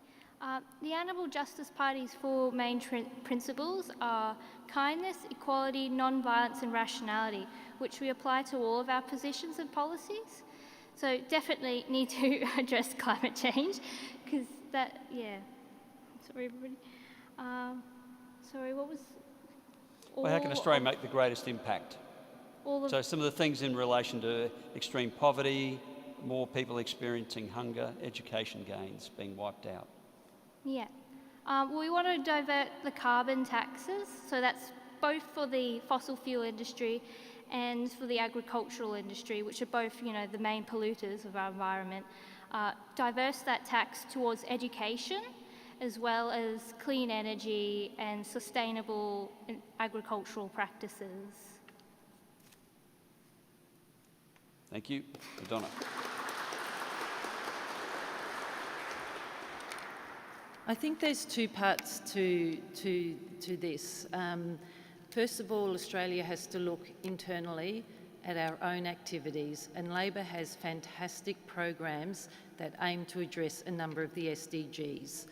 The Animal Justice Party's four main principles are kindness, equality, non-violence and rationality, which we apply to all of our positions and policies. So definitely need to address climate change, because that, yeah. Sorry, everybody. Sorry, what was... Well, how can Australia make the greatest impact? So some of the things in relation to extreme poverty, more people experiencing hunger, education gains being wiped out. Yeah. We want to divert the carbon taxes, so that's both for the fossil fuel industry and for the agricultural industry, which are both, you know, the main polluters of our environment. Diverse that tax towards education, as well as clean energy and sustainable agricultural practices. Thank you. Madonna. I think there's two parts to this. First of all, Australia has to look internally at our own activities, and Labor has fantastic programs that aim to address a number of the SDGs.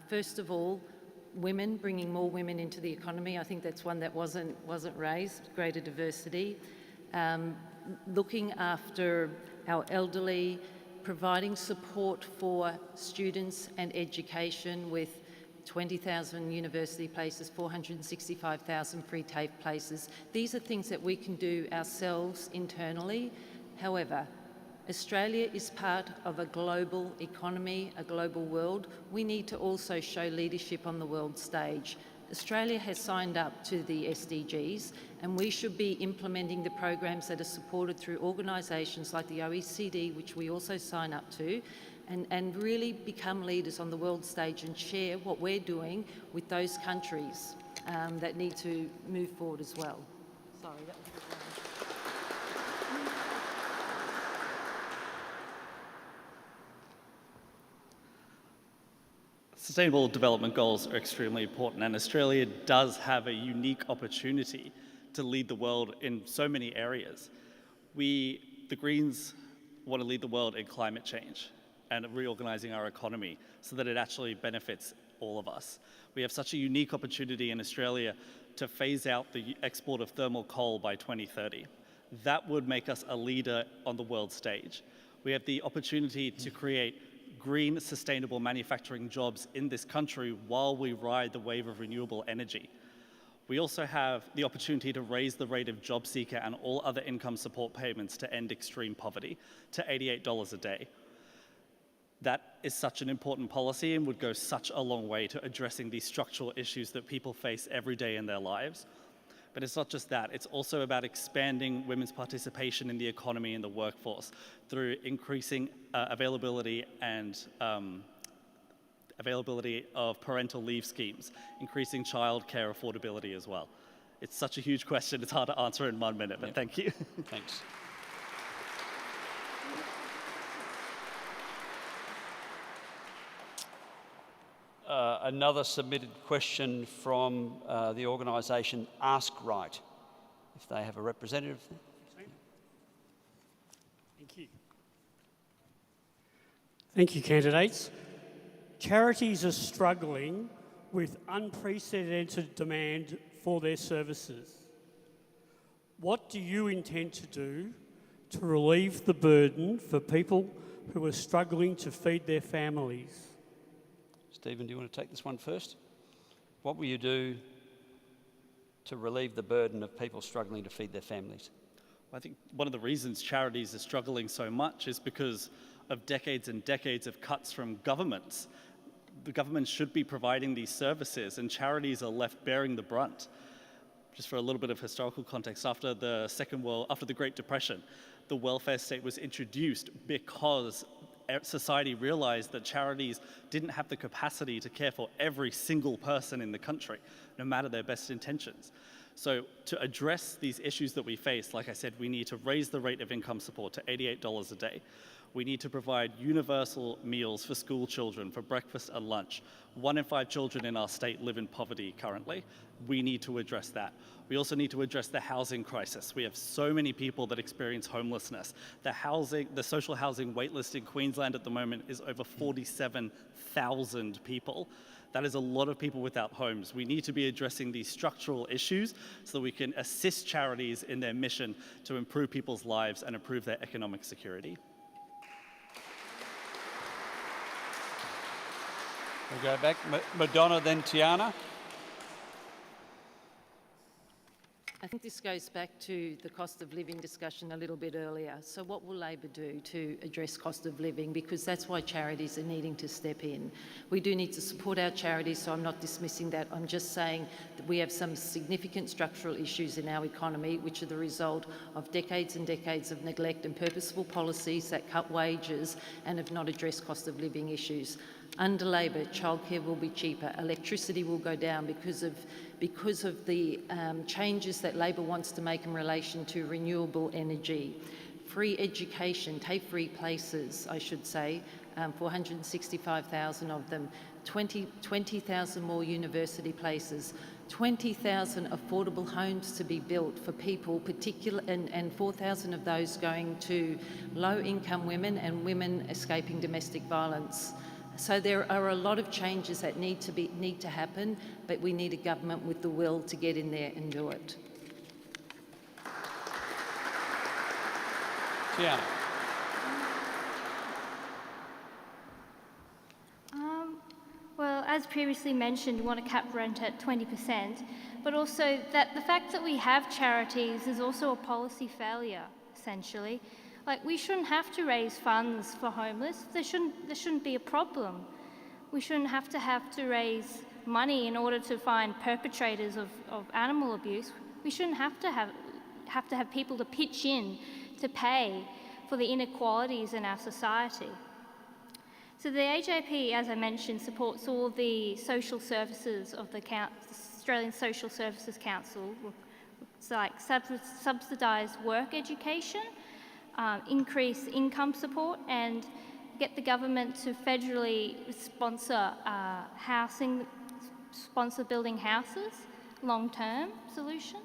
First of all, women, bringing more women into the economy. I think that's one that wasn't raised, greater diversity. Looking after our elderly, providing support for students and education with 20,000 university places, 465,000 free TAFE places. These are things that we can do ourselves internally. However, Australia is part of a global economy, a global world. We need to also show leadership on the world stage. Australia has signed up to the SDGs, and we should be implementing the programs that are supported through organisations like the OECD, which we also sign up to, and really become leaders on the world stage and share what we're doing with those countries that need to move forward as well. Sorry, that was a bit loud. Sustainable Development Goals are extremely important, and Australia does have a unique opportunity to lead the world in so many areas. We, the Greens, want to lead the world in climate change and reorganising our economy so that it actually benefits all of us. We have such a unique opportunity in Australia to phase out the export of thermal coal by 2030. That would make us a leader on the world stage. We have the opportunity to create green, sustainable manufacturing jobs in this country while we ride the wave of renewable energy. We also have the opportunity to raise the rate of job seeker and all other income support payments to end extreme poverty to $88 a day. That is such an important policy and would go such a long way to addressing these structural issues that people face every day in their lives. But it's not just that, it's also about expanding women's participation in the economy and the workforce through increasing availability of parental leave schemes, increasing childcare affordability as well. It's such a huge question, it's hard to answer in 1 minute, but thank you. Thanks. Another submitted question from the organisation Ask Right, if they have a representative. Thank you. Thank you, candidates. Charities are struggling with unprecedented demand for their services. What do you intend to do to relieve the burden for people who are struggling to feed their families? Stephen, do you want to take this one first? What will you do to relieve the burden of people struggling to feed their families? I think one of the reasons charities are struggling so much is because of decades and decades of cuts from governments. The government should be providing these services, and charities are left bearing the brunt. Just for a little bit of historical context, after the Great Depression, the welfare state was introduced because society realized that charities didn't have the capacity to care for every single person in the country, no matter their best intentions. So to address these issues that we face, like I said, we need to raise the rate of income support to $88 a day. We need to provide universal meals for school children for breakfast and lunch. 1 in 5 children in our state live in poverty currently. We need to address that. We also need to address the housing crisis. We have so many people that experience homelessness. The social housing waitlist in Queensland at the moment is over 47,000 people. That is a lot of people without homes. We need to be addressing these structural issues so that we can assist charities in their mission to improve people's lives and improve their economic security. We'll go back. Madonna, then Tiana. I think this goes back to the cost of living discussion a little bit earlier. So what will Labor do to address cost of living? Because that's why charities are needing to step in. We do need to support our charities, so I'm not dismissing that. I'm just saying that we have some significant structural issues in our economy, which are the result of decades and decades of neglect and purposeful policies that cut wages and have not addressed cost of living issues. Under Labor, childcare will be cheaper, electricity will go down because of the changes that Labor wants to make in relation to renewable energy. Free education, TAFE-free places, I should say, 465,000 of them, 20,000 more university places, 20,000 affordable homes to be built for people, and 4,000 of those going to low-income women and women escaping domestic violence. So there are a lot of changes that need to happen, but we need a government with the will to get in there and do it. Tiana. Well, as previously mentioned, we want to cap rent at 20%, but also that the fact that we have charities is also a policy failure, essentially. Like, we shouldn't have to raise funds for homeless. There shouldn't be a problem. We shouldn't have to raise money in order to find perpetrators of animal abuse. We shouldn't have to have people to pitch in to pay for the inequalities in our society. So the AJP, as I mentioned, supports all the social services of the Australian Social Services Council. It's like subsidised work education, increase income support, and get the government to federally sponsor building houses, long-term solution.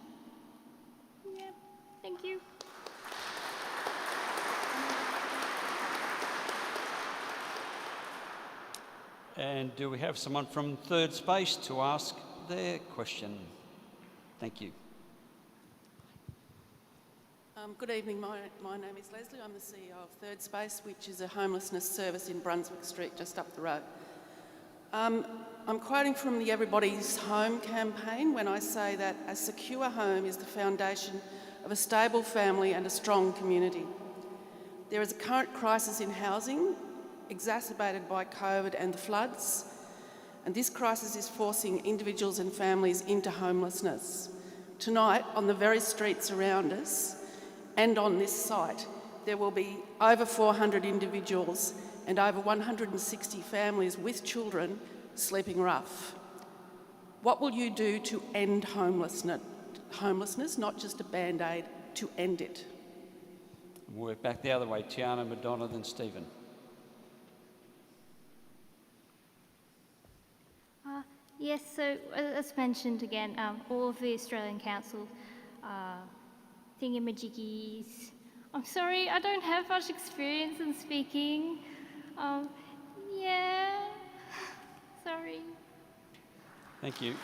Yeah, thank you. And do we have someone from third space to ask their question? Thank you. Good evening, my name is Leslie. I'm the CEO of Third Space, which is a homelessness service in Brunswick Street, just up the road. I'm quoting from the Everybody's Home campaign when I say that a secure home is the foundation of a stable family and a strong community. There is a current crisis in housing, exacerbated by COVID and the floods, and this crisis is forcing individuals and families into homelessness. Tonight, on the very streets around us, and on this site, there will be over 400 individuals and over 160 families with children sleeping rough. What will you do to end homelessness, not just a band-aid, to end it? We'll work back the other way. Tiana, Madonna, then Stephen. Yes, so as mentioned again, all of the Australian Council thingamajiggies. I'm sorry, I don't have much experience in speaking. Yeah, sorry. Thank you.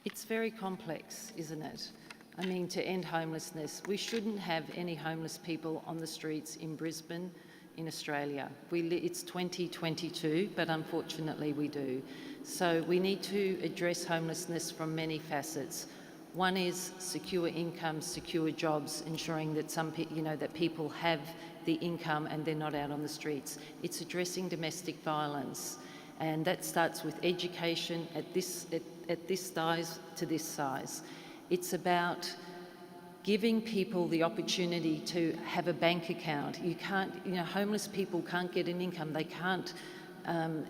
It's very complex, isn't it? I mean, to end homelessness, we shouldn't have any homeless people on the streets in Brisbane, in Australia. It's 2022, but unfortunately we do. So we need to address homelessness from many facets. One is secure income, secure jobs, ensuring that that people have the income and they're not out on the streets. It's addressing domestic violence, and that starts with education at this size to this size. It's about giving people the opportunity to have a bank account. Homeless people can't get an income. They can't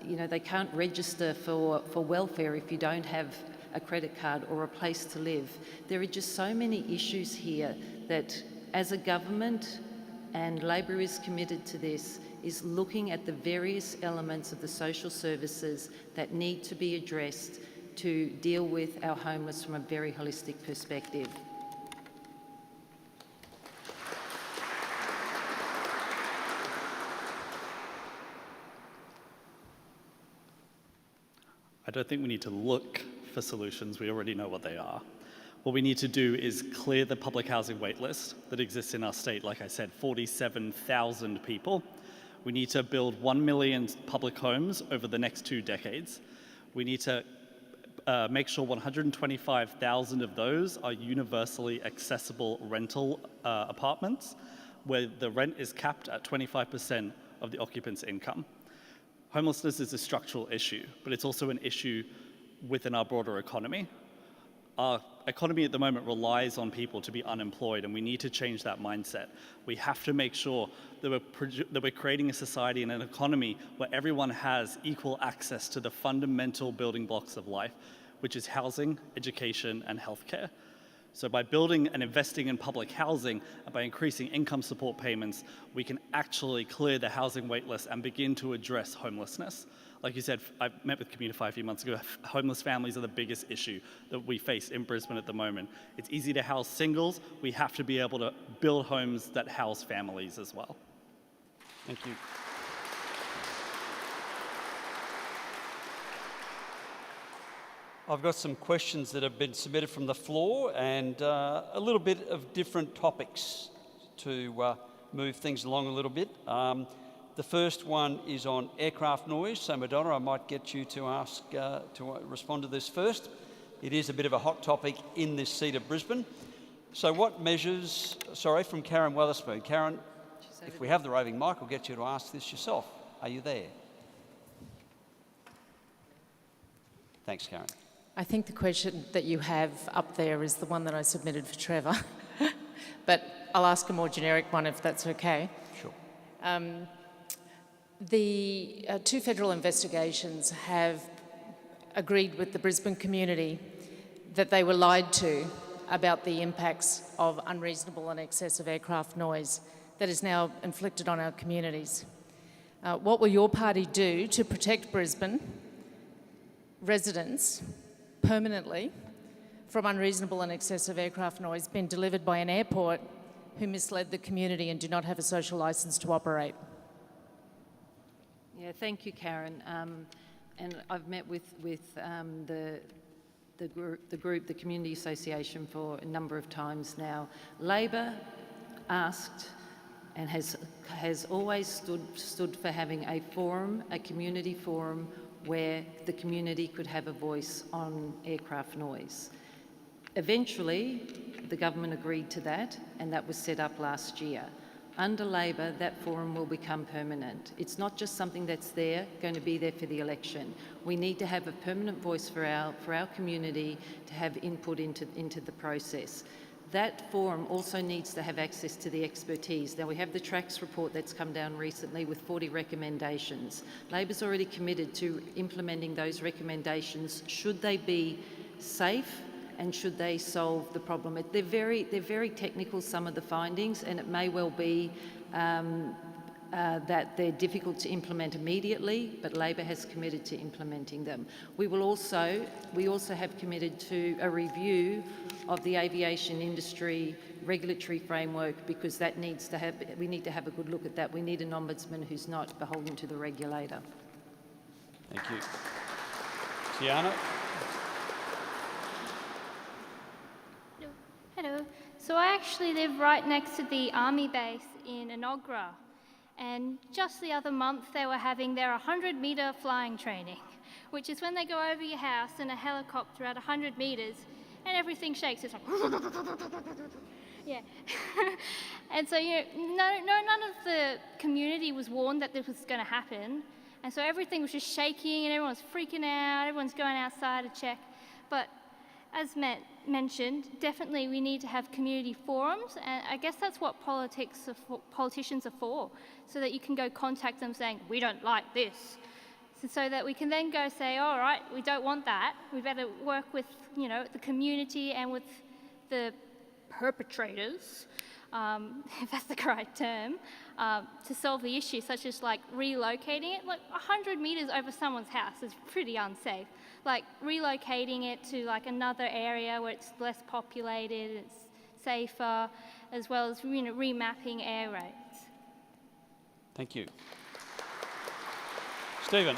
you know, they can't register for welfare if you don't have a credit card or a place to live. There are just so many issues here that as a government, and Labor is committed to this, is looking at the various elements of the social services that need to be addressed to deal with our homeless from a very holistic perspective. I don't think we need to look for solutions. We already know what they are. What we need to do is clear the public housing wait list that exists in our state. Like I said, 47,000 people. We need to build 1 million public homes over the next 2 decades. We need to make sure 125,000 of those are universally accessible rental apartments, where the rent is capped at 25% of the occupant's income. Homelessness is a structural issue, but it's also an issue within our broader economy. Our economy at the moment relies on people to be unemployed, and we need to change that mindset. We have to make sure that we're creating a society and an economy where everyone has equal access to the fundamental building blocks of life, which is housing, education, and healthcare. So by building and investing in public housing and by increasing income support payments, we can actually clear the housing wait list and begin to address homelessness. Like you said, I met with Communify a few months ago. Homeless families are the biggest issue that we face in Brisbane at the moment. It's easy to house singles. We have to be able to build homes that house families as well. Thank you. I've got some questions that have been submitted from the floor and a little bit of different topics to move things along a little bit. The first one is on aircraft noise. So Madonna, I might get you to ask to respond to this first. It is a bit of a hot topic in this seat of Brisbane. So what measures, from Karen Weatherspoon. Karen, if we have the roving mic, I'll get you to ask this yourself. Are you there? Thanks, Karen. I think the question that you have up there is the one that I submitted for Trevor, but I'll ask a more generic one if that's okay. Sure. The 2 federal investigations have agreed with the Brisbane community that they were lied to about the impacts of unreasonable and excessive aircraft noise that is now inflicted on our communities. What will your party do to protect Brisbane residents permanently from unreasonable and excessive aircraft noise being delivered by an airport who misled the community and do not have a social licence to operate? Yeah, thank you, Karen. And I've met with the group, the Community Association, for a number of times now. Labor asked and has always stood for having a forum, a community forum, where the community could have a voice on aircraft noise. Eventually, the government agreed to that, and that was set up last year. Under Labor, that forum will become permanent. It's not just something that's going to be there for the election. We need to have a permanent voice for our community to have input into the process. That forum also needs to have access to the expertise. Now, we have the TRACS report that's come down recently with 40 recommendations. Labor's already committed to implementing those recommendations should they be safe and should they solve the problem. They're very technical, some of the findings, and it may well be that they're difficult to implement immediately, but Labor has committed to implementing them. We also have committed to a review of the aviation industry regulatory framework, because we need to have a good look at that. We need an ombudsman who's not beholden to the regulator. Thank you. Tiana? Hello. So I actually live right next to the army base in Enoggera, and just the other month they were having their 100-metre flying training, which is when they go over your house in a helicopter at 100 metres and everything shakes. It's like, yeah. And so, none of the community was warned that this was going to happen, and so everything was just shaking and everyone was freaking out, everyone's going outside to check. But as mentioned, definitely we need to have community forums, and I guess that's what politicians are for, so that you can go contact them saying, we don't like this. so that we can then go say, all right, we don't want that. We better work with, the community and with the perpetrators, if that's the correct term, to solve the issue, such as like relocating it. Like 100 metres over someone's house is pretty unsafe. Like relocating it to like another area where it's less populated, it's safer, as well as remapping air rates. Thank you. Stephen.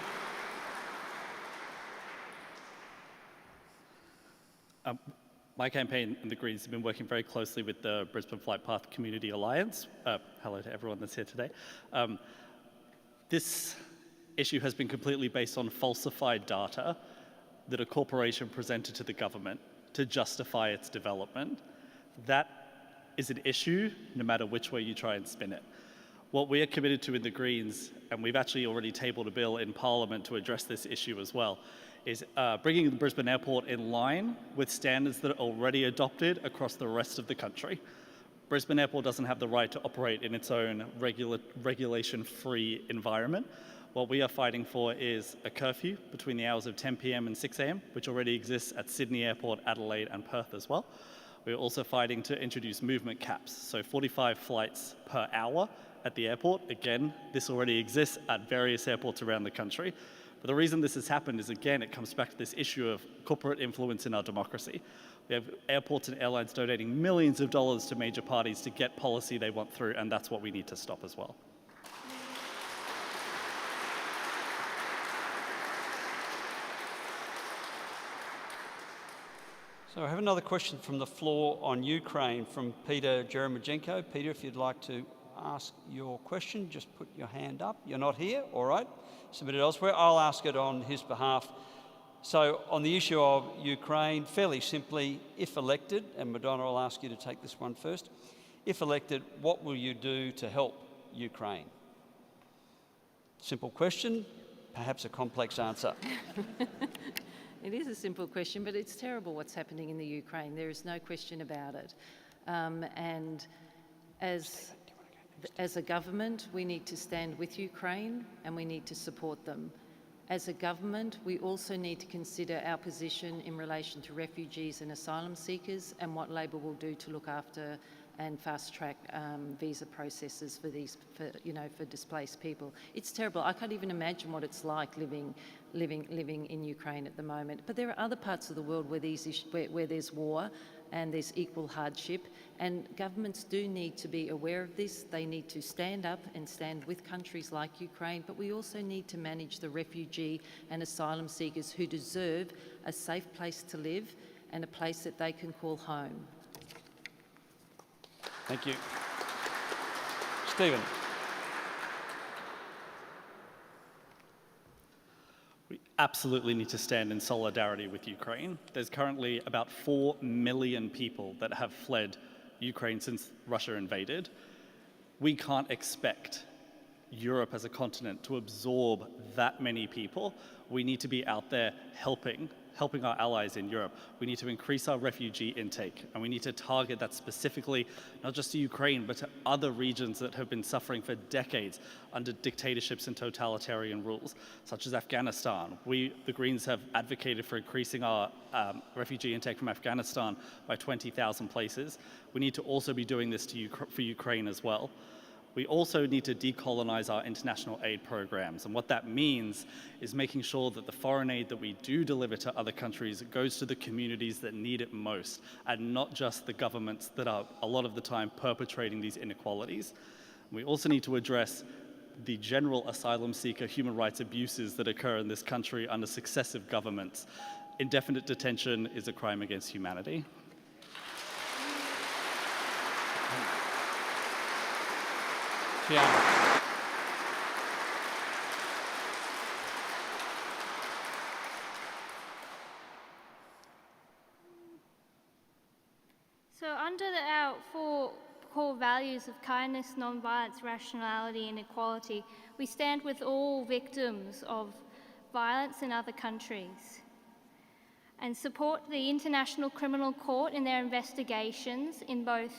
My campaign and the Greens have been working very closely with the Brisbane Flight Path Community Alliance. Hello to everyone that's here today. This issue has been completely based on falsified data that a corporation presented to the government to justify its development. That is an issue no matter which way you try and spin it. What we are committed to in the Greens, and we've actually already tabled a bill in Parliament to address this issue as well, is bringing the Brisbane Airport in line with standards that are already adopted across the rest of the country. Brisbane Airport doesn't have the right to operate in its own regulation-free environment. What we are fighting for is a curfew between the hours of 10 p.m. and 6 a.m., which already exists at Sydney Airport, Adelaide and Perth as well. We're also fighting to introduce movement caps, so 45 flights per hour at the airport. Again, this already exists at various airports around the country. But the reason this has happened is, again, it comes back to this issue of corporate influence in our democracy. We have airports and airlines donating millions of dollars to major parties to get policy they want through, and that's what we need to stop as well. So I have another question from the floor on Ukraine from Peter Jeremijenko. Peter, if you'd like to ask your question, just put your hand up. You're not here? All right. Submit it elsewhere. I'll ask it on his behalf. So on the issue of Ukraine, fairly simply, if elected, and Madonna, I'll ask you to take this one first. If elected, what will you do to help Ukraine? Simple question, perhaps a complex answer. It is a simple question, but it's terrible what's happening in the Ukraine. There is no question about it. And as a government, we need to stand with Ukraine and we need to support them. As a government, we also need to consider our position in relation to refugees and asylum seekers and what Labor will do to look after and fast-track visa processes for displaced people. It's terrible. I can't even imagine what it's like living in Ukraine at the moment. But there are other parts of the world where there's war and there's equal hardship, and governments do need to be aware of this. They need to stand up and stand with countries like Ukraine, but we also need to manage the refugee and asylum seekers who deserve a safe place to live and a place that they can call home. Thank you. Stephen. We absolutely need to stand in solidarity with Ukraine. There's currently about 4 million people that have fled Ukraine since Russia invaded. We can't expect Europe as a continent to absorb that many people. We need to be out there helping our allies in Europe. We need to increase our refugee intake, and we need to target that specifically, not just to Ukraine, but to other regions that have been suffering for decades under dictatorships and totalitarian rules, such as Afghanistan. We, the Greens, have advocated for increasing our refugee intake from Afghanistan by 20,000 places. We need to also be doing this for Ukraine as well. We also need to decolonize our international aid programs. And what that means is making sure that the foreign aid that we do deliver to other countries goes to the communities that need it most, and not just the governments that are a lot of the time perpetrating these inequalities. We also need to address the general asylum seeker human rights abuses that occur in this country under successive governments. Indefinite detention is a crime against humanity. Tiana. So under our 4 core values of kindness, non-violence, rationality and equality, we stand with all victims of violence in other countries and support the International Criminal Court in their investigations in both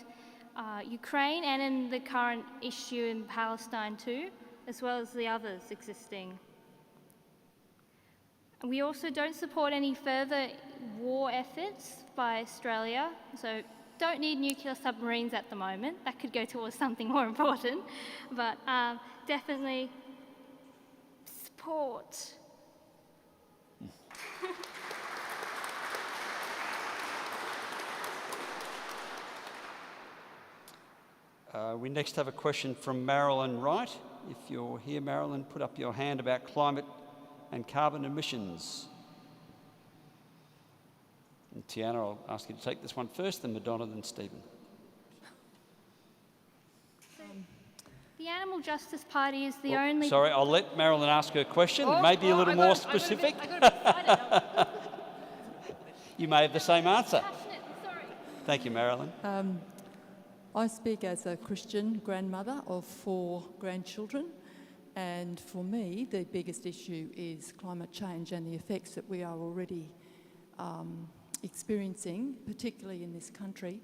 Ukraine and in the current issue in Palestine too, as well as the others existing. We also don't support any further war efforts by Australia, so don't need nuclear submarines at the moment. That could go towards something more important, but definitely support. We next have a question from Marilyn Wright. If you're here, Marilyn, put up your hand about climate and carbon emissions. And Tiana, I'll ask you to take this one first, then Madonna, then Stephen. The Animal Justice Party is the only... Sorry, I'll let Marilyn ask her question. Maybe a little more specific. You may have the same answer. Thank you, Marilyn. I speak as a Christian grandmother of 4 grandchildren, and for me the biggest issue is climate change and the effects that we are already experiencing, particularly in this country,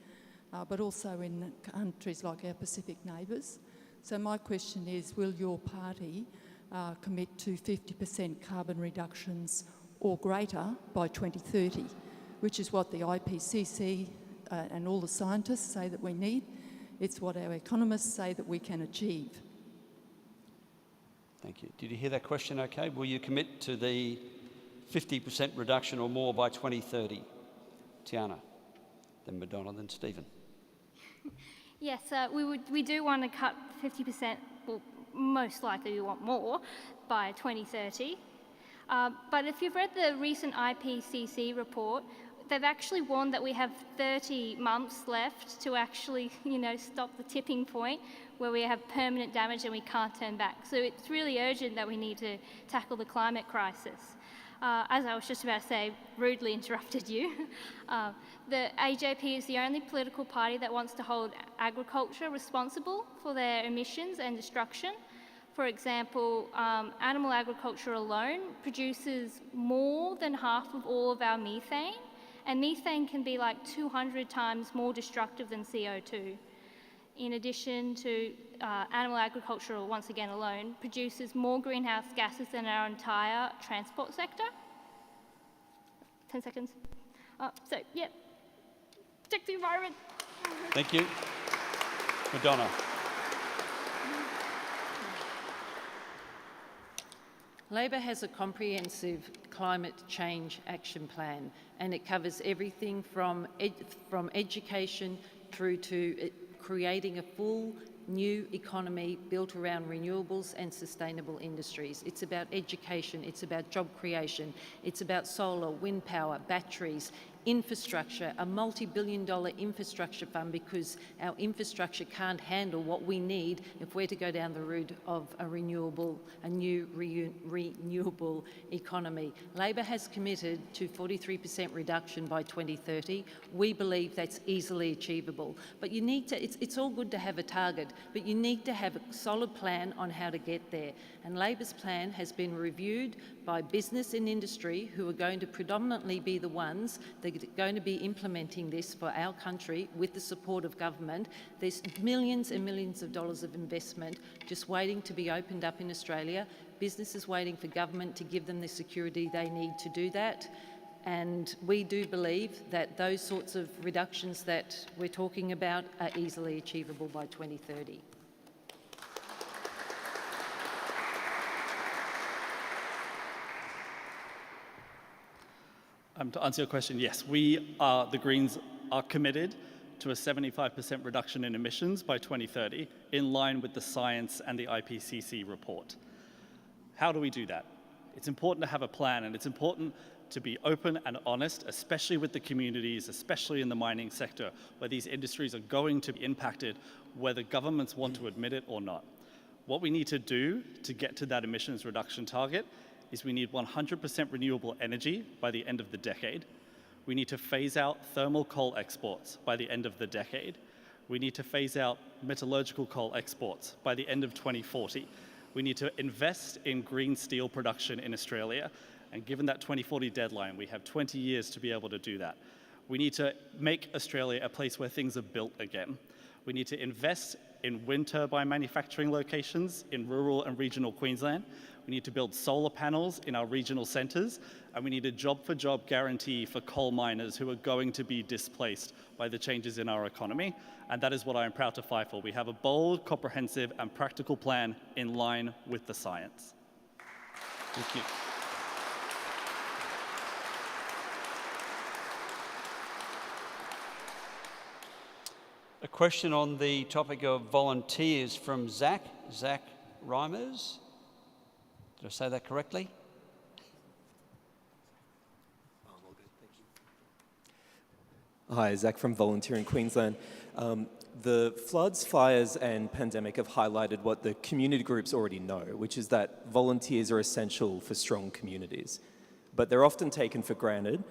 but also in countries like our Pacific neighbours. So my question is, will your party commit to 50% carbon reductions or greater by 2030, which is what the IPCC and all the scientists say that we need. It's what our economists say that we can achieve. Thank you. Did you hear that question okay? Will you commit to the 50% reduction or more by 2030? Tiana, then Madonna, then Stephen. Yes, we do want to cut 50%, well, most likely we want more, by 2030. But if you've read the recent IPCC report, they've actually warned that we have 30 months left to actually, stop the tipping point where we have permanent damage and we can't turn back. So it's really urgent that we need to tackle the climate crisis. As I was just about to say, rudely interrupted you. The AJP is the only political party that wants to hold agriculture responsible for their emissions and destruction. For example, animal agriculture alone produces more than half of all of our methane, and methane can be like 200 times more destructive than CO2. In addition to animal agriculture, once again alone, produces more greenhouse gases than our entire transport sector. 10 seconds. So, yeah, protect the environment. Thank you. Madonna. Labor has a comprehensive climate change action plan, and it covers everything from education through to creating a full new economy built around renewables and sustainable industries. It's about education, it's about job creation, it's about solar, wind power, batteries, infrastructure, a multi-billion-dollar infrastructure fund, because our infrastructure can't handle what we need if we're to go down the route of a new renewable economy. Labor has committed to 43% reduction by 2030. We believe that's easily achievable. But you need to, it's all good to have a target, but you need to have a solid plan on how to get there. And Labor's plan has been reviewed by business and industry, who are going to predominantly be the ones that are going to be implementing this for our country with the support of government. There's millions and millions of dollars of investment just waiting to be opened up in Australia. Businesses waiting for government to give them the security they need to do that. And we do believe that those sorts of reductions that we're talking about are easily achievable by 2030. To answer your question, yes, the Greens are committed to a 75% reduction in emissions by 2030, in line with the science and the IPCC report. How do we do that? It's important to have a plan, and it's important to be open and honest, especially with the communities, especially in the mining sector, where these industries are going to be impacted, whether governments want to admit it or not. What we need to do to get to that emissions reduction target is we need 100% renewable energy by the end of the decade. We need to phase out thermal coal exports by the end of the decade. We need to phase out metallurgical coal exports by the end of 2040. We need to invest in green steel production in Australia. And given that 2040 deadline, we have 20 years to be able to do that. We need to make Australia a place where things are built again. We need to invest in wind turbine manufacturing locations in rural and regional Queensland. We need to build solar panels in our regional centres, and we need a job-for-job guarantee for coal miners who are going to be displaced by the changes in our economy, and that is what I am proud to fight for. We have a bold, comprehensive and practical plan in line with the science. Thank you. A question on the topic of volunteers from Zach Reimers. Did I say that correctly? Hi, Zach from Volunteering Queensland. The floods, fires and pandemic have highlighted what the community groups already know, which is that volunteers are essential for strong communities. But they're often taken for granted.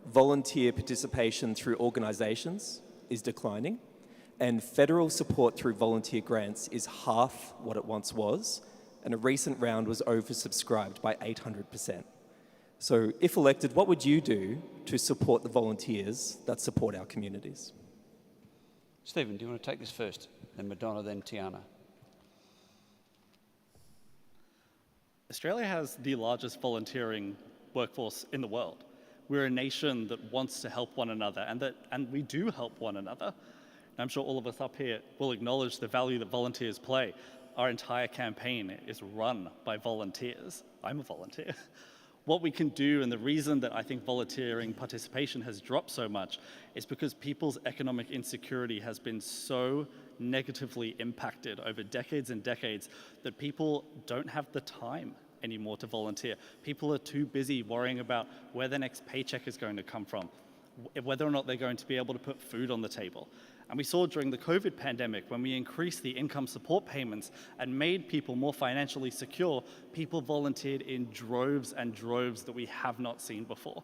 Volunteer participation through organisations is declining, and federal support through volunteer grants is half what it once was, and a recent round was oversubscribed by 800%. So if elected, what would you do to support the volunteers that support our communities? Stephen, do you want to take this first? Then Madonna, then Tiana. Australia has the largest volunteering workforce in the world. We're a nation that wants to help one another, and we do help one another. I'm sure all of us up here will acknowledge the value that volunteers play. Our entire campaign is run by volunteers. I'm a volunteer. What we can do, and the reason that I think volunteering participation has dropped so much, is because people's economic insecurity has been so negatively impacted over decades and decades that people don't have the time anymore to volunteer. People are too busy worrying about where their next paycheck is going to come from, whether or not they're going to be able to put food on the table. And we saw during the COVID pandemic, when we increased the income support payments and made people more financially secure, people volunteered in droves and droves that we have not seen before.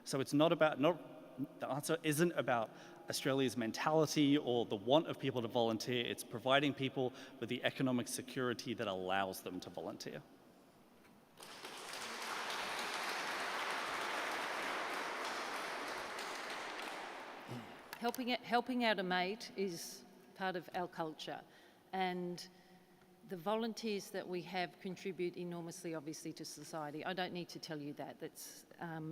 So it's not about, the answer isn't about Australia's mentality or the want of people to volunteer. It's providing people with the economic security that allows them to volunteer. Helping out a mate is part of our culture, and the volunteers that we have contribute enormously, obviously, to society. I don't need to tell you that.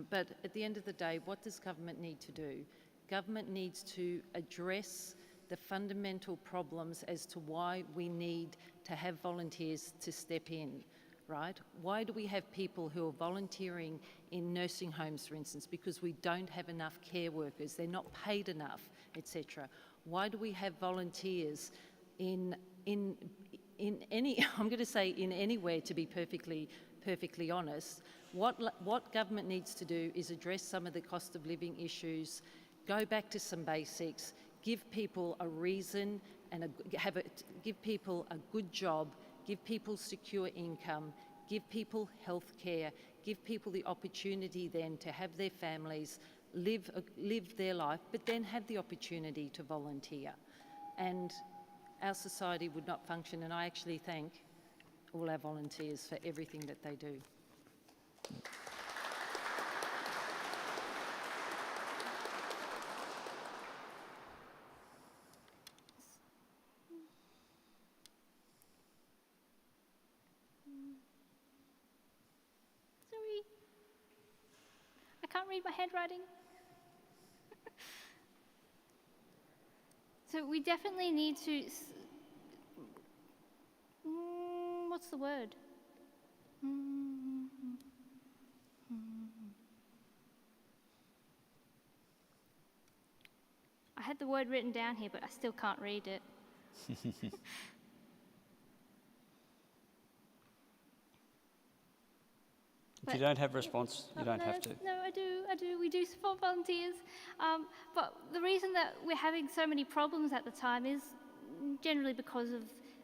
But at the end of the day, what does government need to do? Government needs to address the fundamental problems as to why we need to have volunteers to step in. Right? Why do we have people who are volunteering in nursing homes, for instance? Because we don't have enough care workers, they're not paid enough, etc. Why do we have volunteers in any, I'm going to say in anywhere, to be perfectly honest? What government needs to do is address some of the cost of living issues, go back to some basics, give people a reason and give people a good job, give people secure income, give people health care, give people the opportunity then to have their families live their life, but then have the opportunity to volunteer. And our society would not function, and I actually thank all our volunteers for everything that they do. I can't read my handwriting. So we definitely need to, what's the word? I had the word written down here, but I still can't read it. If you don't have a response, you don't have to. No, I do. We do support volunteers. But the reason that we're having so many problems at the time is generally because of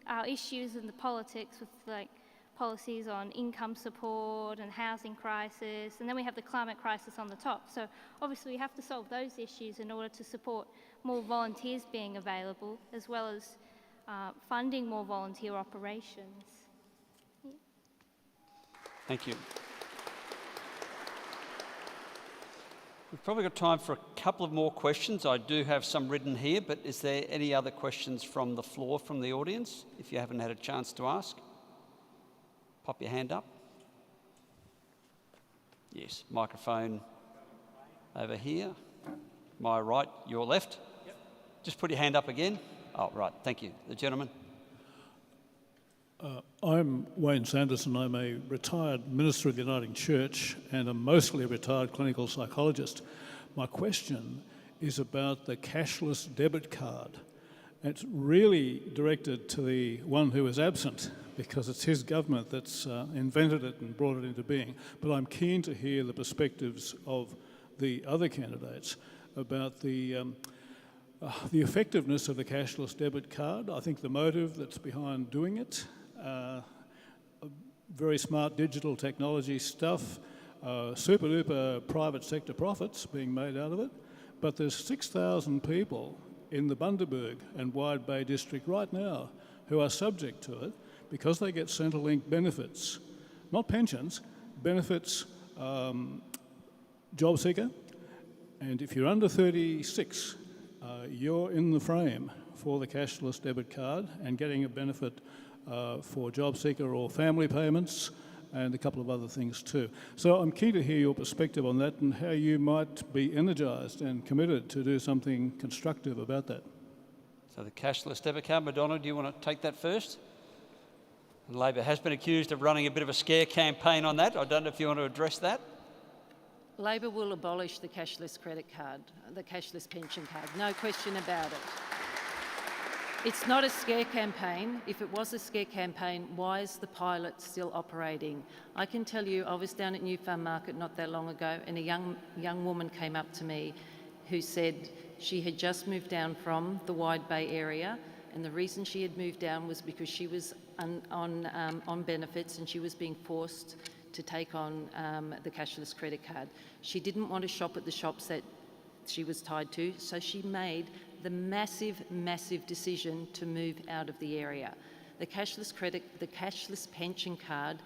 our issues in the politics with like policies on income support and housing crisis, and then we have the climate crisis on the top. So obviously we have to solve those issues in order to support more volunteers being available, as well as funding more volunteer operations. Yeah. Thank you. We've probably got time for a couple of more questions. I do have some written here, but is there any other questions from the floor, from the audience, if you haven't had a chance to ask? Pop your hand up. Yes, microphone over here. My right, your left. Yep. Just put your hand up again. Oh, right, thank you. The gentleman. I'm Wayne Sanderson. I'm a retired minister of the Uniting Church and a mostly retired clinical psychologist. My question is about the cashless debit card. It's really directed to the one who is absent because it's his government that's invented it and brought it into being. But I'm keen to hear the perspectives of the other candidates about the effectiveness of the cashless debit card. I think the motive that's behind doing it, very smart digital technology stuff, super duper private sector profits being made out of it, but there's 6,000 people in the Bundaberg and Wide Bay district right now who are subject to it because they get Centrelink benefits, not pensions, benefits, job seeker, and if you're under 36, you're in the frame for the cashless debit card and getting a benefit for job seeker or family payments and a couple of other things too. So I'm keen to hear your perspective on that and how you might be energised and committed to do something constructive about that. So the cashless debit card, Madonna, do you want to take that first? Labor has been accused of running a bit of a scare campaign on that. I don't know if you want to address that. Labor will abolish the cashless credit card, the cashless pension card, no question about it. It's not a scare campaign. If it was a scare campaign, why is the pilot still operating? I can tell you, I was down at New Farm Market not that long ago, and a young woman came up to me who said she had just moved down from the Wide Bay area, and the reason she had moved down was because she was on benefits and she was being forced to take on the cashless credit card. She didn't want to shop at the shops that she was tied to, so she made the massive decision to move out of the area. The cashless pension card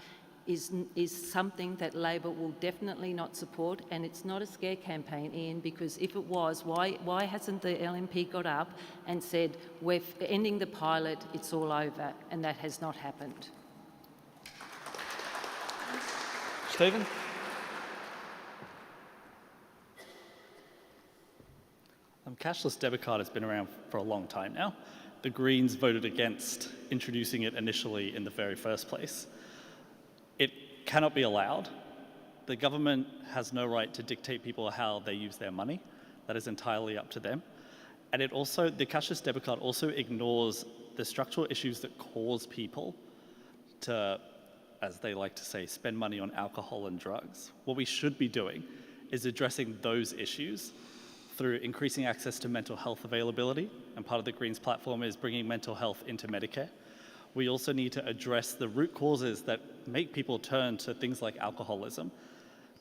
is something that Labor will definitely not support, and it's not a scare campaign, Ian, because if it was, why hasn't the LNP got up and said, we're ending the pilot, it's all over, and that has not happened. Stephen? Cashless debit card has been around for a long time now. The Greens voted against introducing it initially in the very first place. It cannot be allowed. The government has no right to dictate people how they use their money. That is entirely up to them. And the cashless debit card also ignores the structural issues that cause people to, as they like to say, spend money on alcohol and drugs. What we should be doing is addressing those issues through increasing access to mental health availability, and part of the Greens platform is bringing mental health into Medicare. We also need to address the root causes that make people turn to things like alcoholism.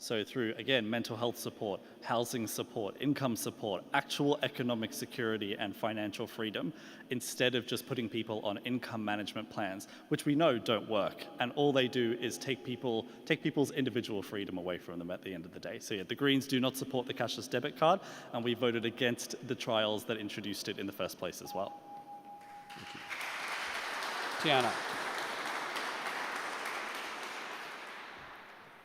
So through, again, mental health support, housing support, income support, actual economic security and financial freedom, instead of just putting people on income management plans, which we know don't work. And all they do is take people's individual freedom away from them at the end of the day. So yeah, the Greens do not support the cashless debit card, and we voted against the trials that introduced it in the first place as well. Thank you. Tiana.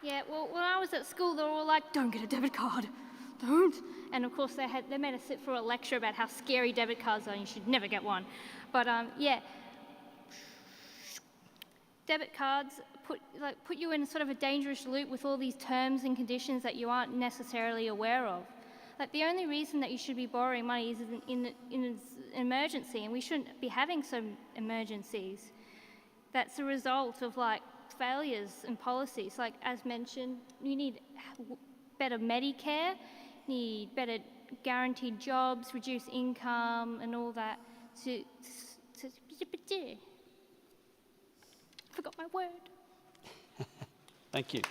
Yeah, well, when I was at school, they were all like, don't get a debit card, don't. And of course, they made us sit for a lecture about how scary debit cards are and you should never get one. But yeah, debit cards put you in sort of a dangerous loop with all these terms and conditions that you aren't necessarily aware of. Like, the only reason that you should be borrowing money is in an emergency, and we shouldn't be having some emergencies. That's a result of failures and policies. Like, as mentioned, you need better Medicare, need better guaranteed jobs, reduce income and all that forgot my word. Thank you.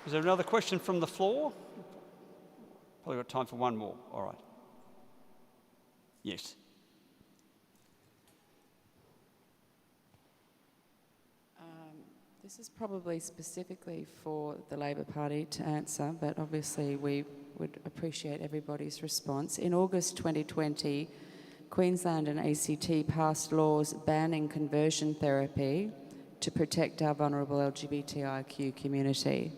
Is there another question from the floor? Probably got time for one more. All right. Yes. This is probably specifically for the Labor Party to answer, but obviously we would appreciate everybody's response. In August 2020, Queensland and ACT passed laws banning conversion therapy to protect our vulnerable LGBTIQ community.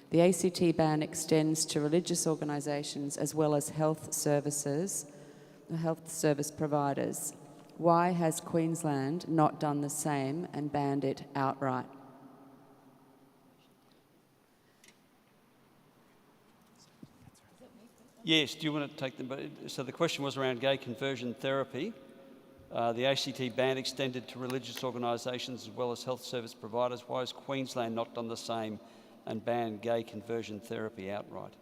The ACT ban extends to religious organisations as well as health service providers. Why has Queensland not done the same and banned it outright? Yes, do you want to take them? So the question was around gay conversion therapy. The ACT ban extended to religious organisations as well as health service providers. Why has Queensland not done the same and banned gay conversion therapy outright?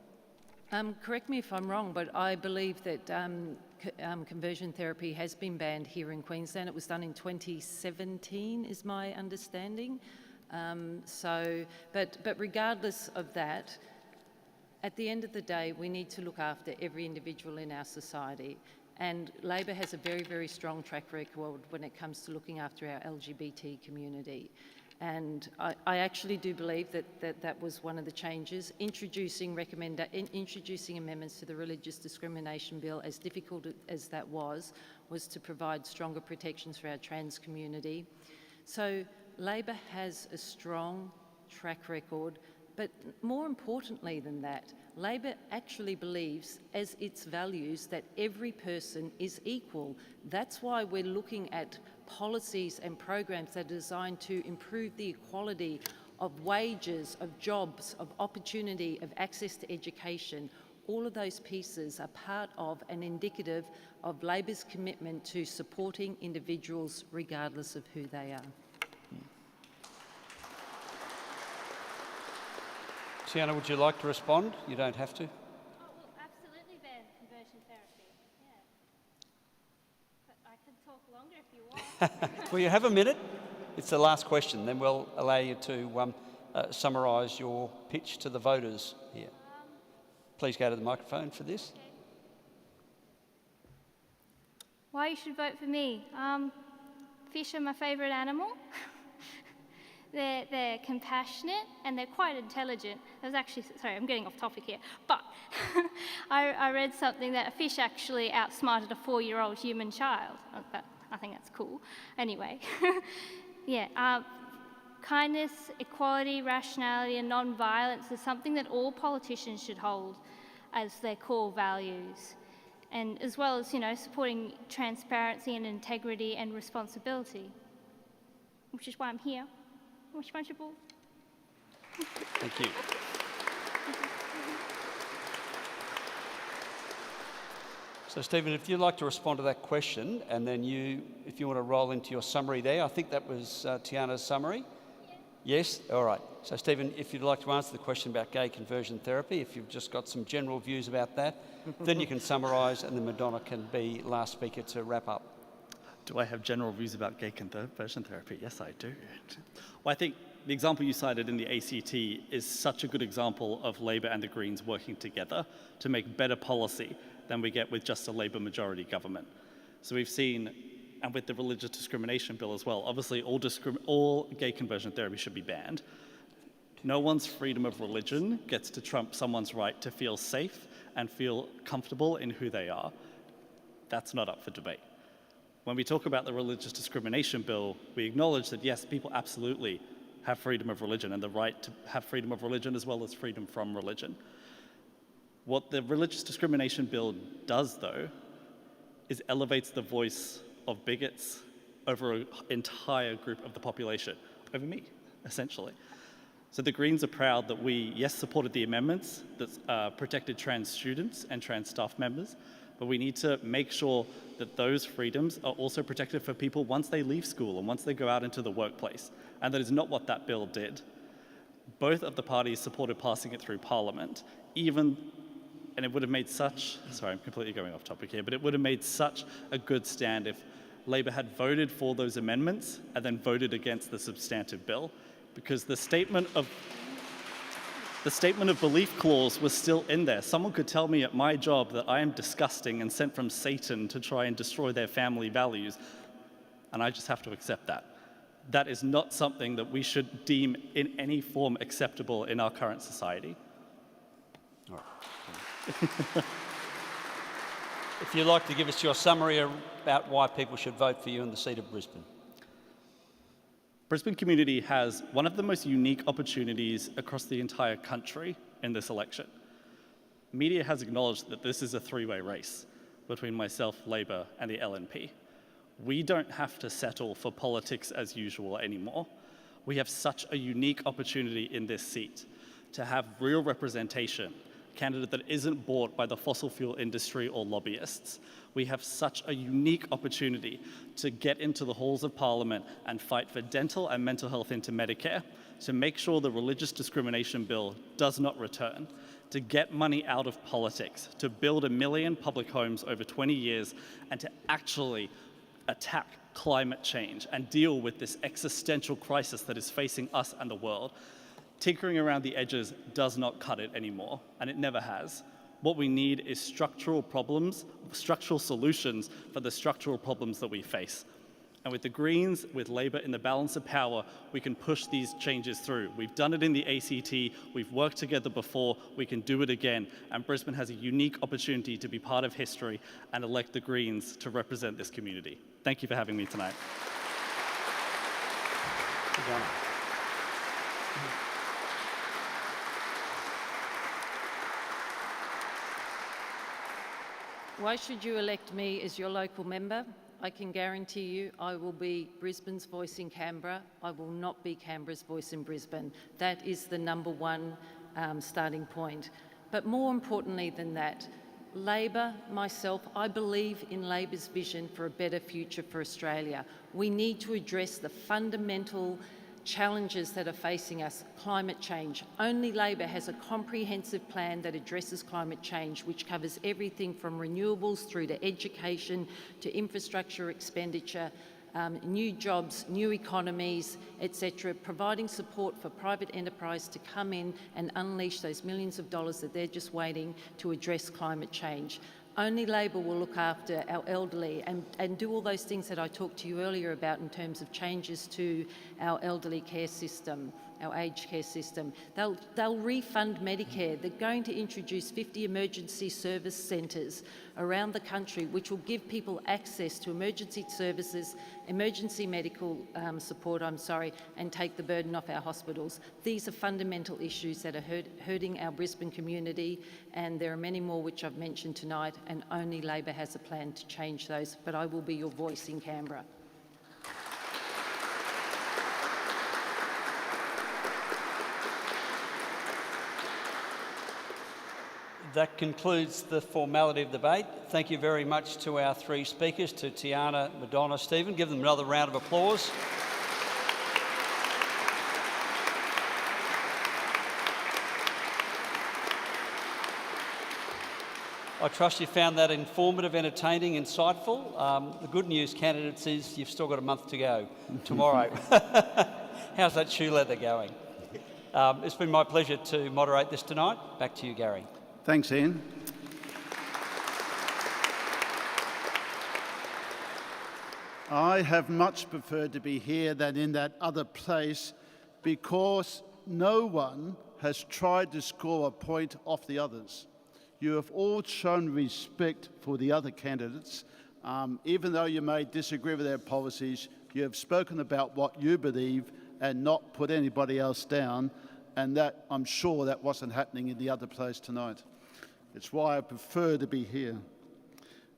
Correct me if I'm wrong, but I believe that conversion therapy has been banned here in Queensland. It was done in 2017, is my understanding. But regardless of that, at the end of the day, we need to look after every individual in our society. And Labor has a very, very strong track record when it comes to looking after our LGBT community. And I actually do believe that was one of the changes. Introducing amendments to the Religious Discrimination Bill, as difficult as that was to provide stronger protections for our trans community. So Labor has a strong track record. But more importantly than that, Labor actually believes, as its values, that every person is equal. That's why we're looking at policies and programs that are designed to improve the equality of wages, of jobs, of opportunity, of access to education. All of those pieces are part of and indicative of Labor's commitment to supporting individuals regardless of who they are. Tiana, would you like to respond? You don't have to. Oh, well, absolutely ban conversion therapy, yeah. But I can talk longer if you want. Well, you have a minute. It's the last question. Then we'll allow you to summarise your pitch to the voters here. Please go to the microphone for this. Okay. Why you should vote for me? Fish are my favourite animal. They're compassionate and they're quite intelligent. There's actually, sorry, I'm getting off topic here, but I read something that a fish actually outsmarted a 4-year-old human child. I think that's cool. Anyway, yeah, kindness, equality, rationality and non-violence is something that all politicians should hold as their core values. And as well as, supporting transparency and integrity and responsibility, which is why I'm here. Responsible. Thank you. So, Stephen, if you'd like to respond to that question, and then if you want to roll into your summary there, I think that was Tiana's summary. Yes? All right. So, Stephen, if you'd like to answer the question about gay conversion therapy, if you've just got some general views about that, then you can summarise, and then Madonna can be last speaker to wrap up. Do I have general views about gay conversion therapy? Yes, I do. Well, I think the example you cited in the ACT is such a good example of Labor and the Greens working together to make better policy than we get with just a Labor majority government. So we've seen, and with the Religious Discrimination Bill as well, obviously all gay conversion therapy should be banned. No one's freedom of religion gets to trump someone's right to feel safe and feel comfortable in who they are. That's not up for debate. When we talk about the Religious Discrimination Bill, we acknowledge that, yes, people absolutely have freedom of religion and the right to have freedom of religion as well as freedom from religion. What the Religious Discrimination Bill does, though, is elevates the voice of bigots over an entire group of the population, over me, essentially. So the Greens are proud that we, yes, supported the amendments that protected trans students and trans staff members, but we need to make sure that those freedoms are also protected for people once they leave school and once they go out into the workplace. And that is not what that bill did. Both of the parties supported passing it through Parliament, and it would have made sorry, I'm completely going off topic here, but it would have made such a good stand if Labor had voted for those amendments and then voted against the substantive bill, because the statement of belief clause was still in there. Someone could tell me at my job that I am disgusting and sent from Satan to try and destroy their family values, and I just have to accept that. That is not something that we should deem in any form acceptable in our current society. All right. If you'd like to give us your summary about why people should vote for you in the seat of Brisbane. Brisbane community has one of the most unique opportunities across the entire country in this election. Media has acknowledged that this is a three-way race between myself, Labor, and the LNP. We don't have to settle for politics as usual anymore. We have such a unique opportunity in this seat to have real representation, a candidate that isn't bought by the fossil fuel industry or lobbyists. We have such a unique opportunity to get into the halls of Parliament and fight for dental and mental health into Medicare, to make sure the religious discrimination bill does not return, to get money out of politics, to build 1 million public homes over 20 years, and to actually attack climate change and deal with this existential crisis that is facing us and the world. Tinkering around the edges does not cut it anymore, and it never has. What we need is structural solutions for the structural problems that we face. And with the Greens, with Labor in the balance of power, we can push these changes through. We've done it in the ACT, we've worked together before, we can do it again. And Brisbane has a unique opportunity to be part of history and elect the Greens to represent this community. Thank you for having me tonight. Why should you elect me as your local member? I can guarantee you I will be Brisbane's voice in Canberra. I will not be Canberra's voice in Brisbane. That is the number one starting point. But more importantly than that, Labor, myself, I believe in Labor's vision for a better future for Australia. We need to address the fundamental challenges that are facing us. Climate change. Only Labor has a comprehensive plan that addresses climate change, which covers everything from renewables through to education to infrastructure expenditure, new jobs, new economies, etc., providing support for private enterprise to come in and unleash those millions of dollars that they're just waiting to address climate change. Only Labor will look after our elderly and do all those things that I talked to you earlier about in terms of changes to our elderly care system, our aged care system. They'll refund Medicare. They're going to introduce 50 emergency service centres around the country, which will give people access to emergency services, emergency medical support, and take the burden off our hospitals. These are fundamental issues that are hurting our Brisbane community, and there are many more which I've mentioned tonight, and only Labor has a plan to change those, but I will be your voice in Canberra. That concludes the formality of the debate. Thank you very much to our three speakers, to Tiana, Madonna, Stephen. Give them another round of applause. I trust you found that informative, entertaining, insightful. The good news, candidates, is you've still got a month to go tomorrow. How's that shoe leather going? It's been my pleasure to moderate this tonight. Back to you, Gary. Thanks, Ian. I have much preferred to be here than in that other place because no one has tried to score a point off the others. You have all shown respect for the other candidates. Even though you may disagree with their policies, you have spoken about what you believe and not put anybody else down, and that, I'm sure that wasn't happening in the other place tonight. It's why I prefer to be here.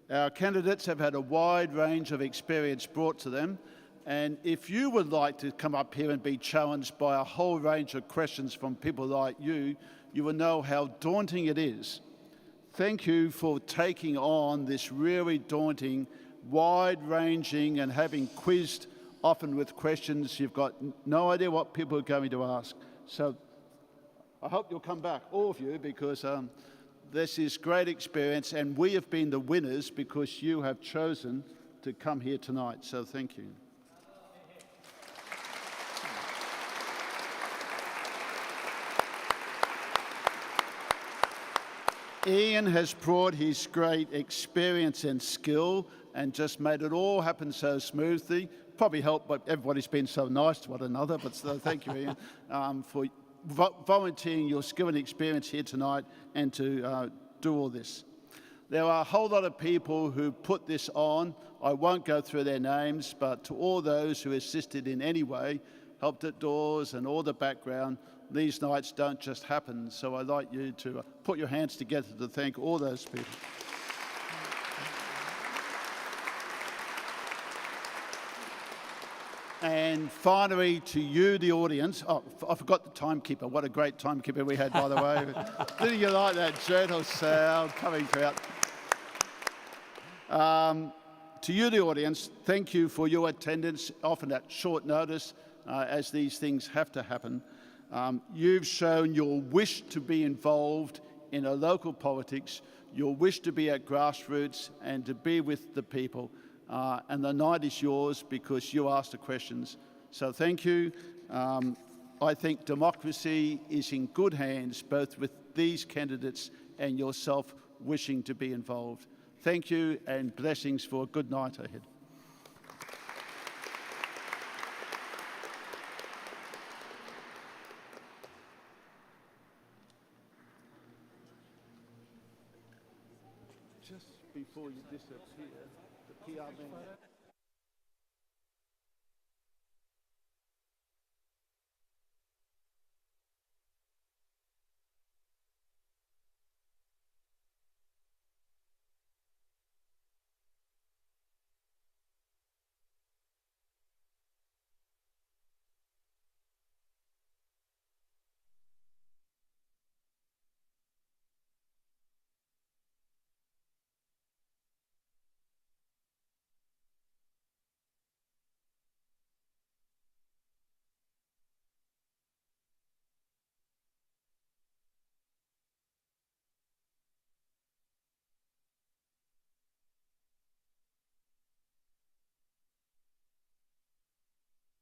Our candidates have had a wide range of experience brought to them, and if you would like to come up here and be challenged by a whole range of questions from people like you, you will know how daunting it is. Thank you for taking on this really daunting, wide-ranging, and having quizzed often with questions you've got no idea what people are going to ask. So I hope you'll come back, all of you, because this is great experience, and we have been the winners because you have chosen to come here tonight. So thank you. Ian has brought his great experience and skill and just made it all happen so smoothly. Probably helped by everybody's been so nice to one another, but so thank you, Ian, for volunteering your skill and experience here tonight and to do all this. There are a whole lot of people who put this on. I won't go through their names, but to all those who assisted in any way, helped at doors and all the background, these nights don't just happen. So I'd like you to put your hands together to thank all those people. And finally, to you, the audience. Oh, I forgot the timekeeper. What a great timekeeper we had, by the way. Didn't you like that gentle sound coming throughout? To you, the audience, thank you for your attendance, often at short notice, as these things have to happen. You've shown your wish to be involved in a local politics, your wish to be at grassroots and to be with the people. And the night is yours because you asked the questions. So thank you. I think democracy is in good hands, both with these candidates and yourself wishing to be involved. Thank you and blessings for a good night ahead. Just before you disappear, the PR man.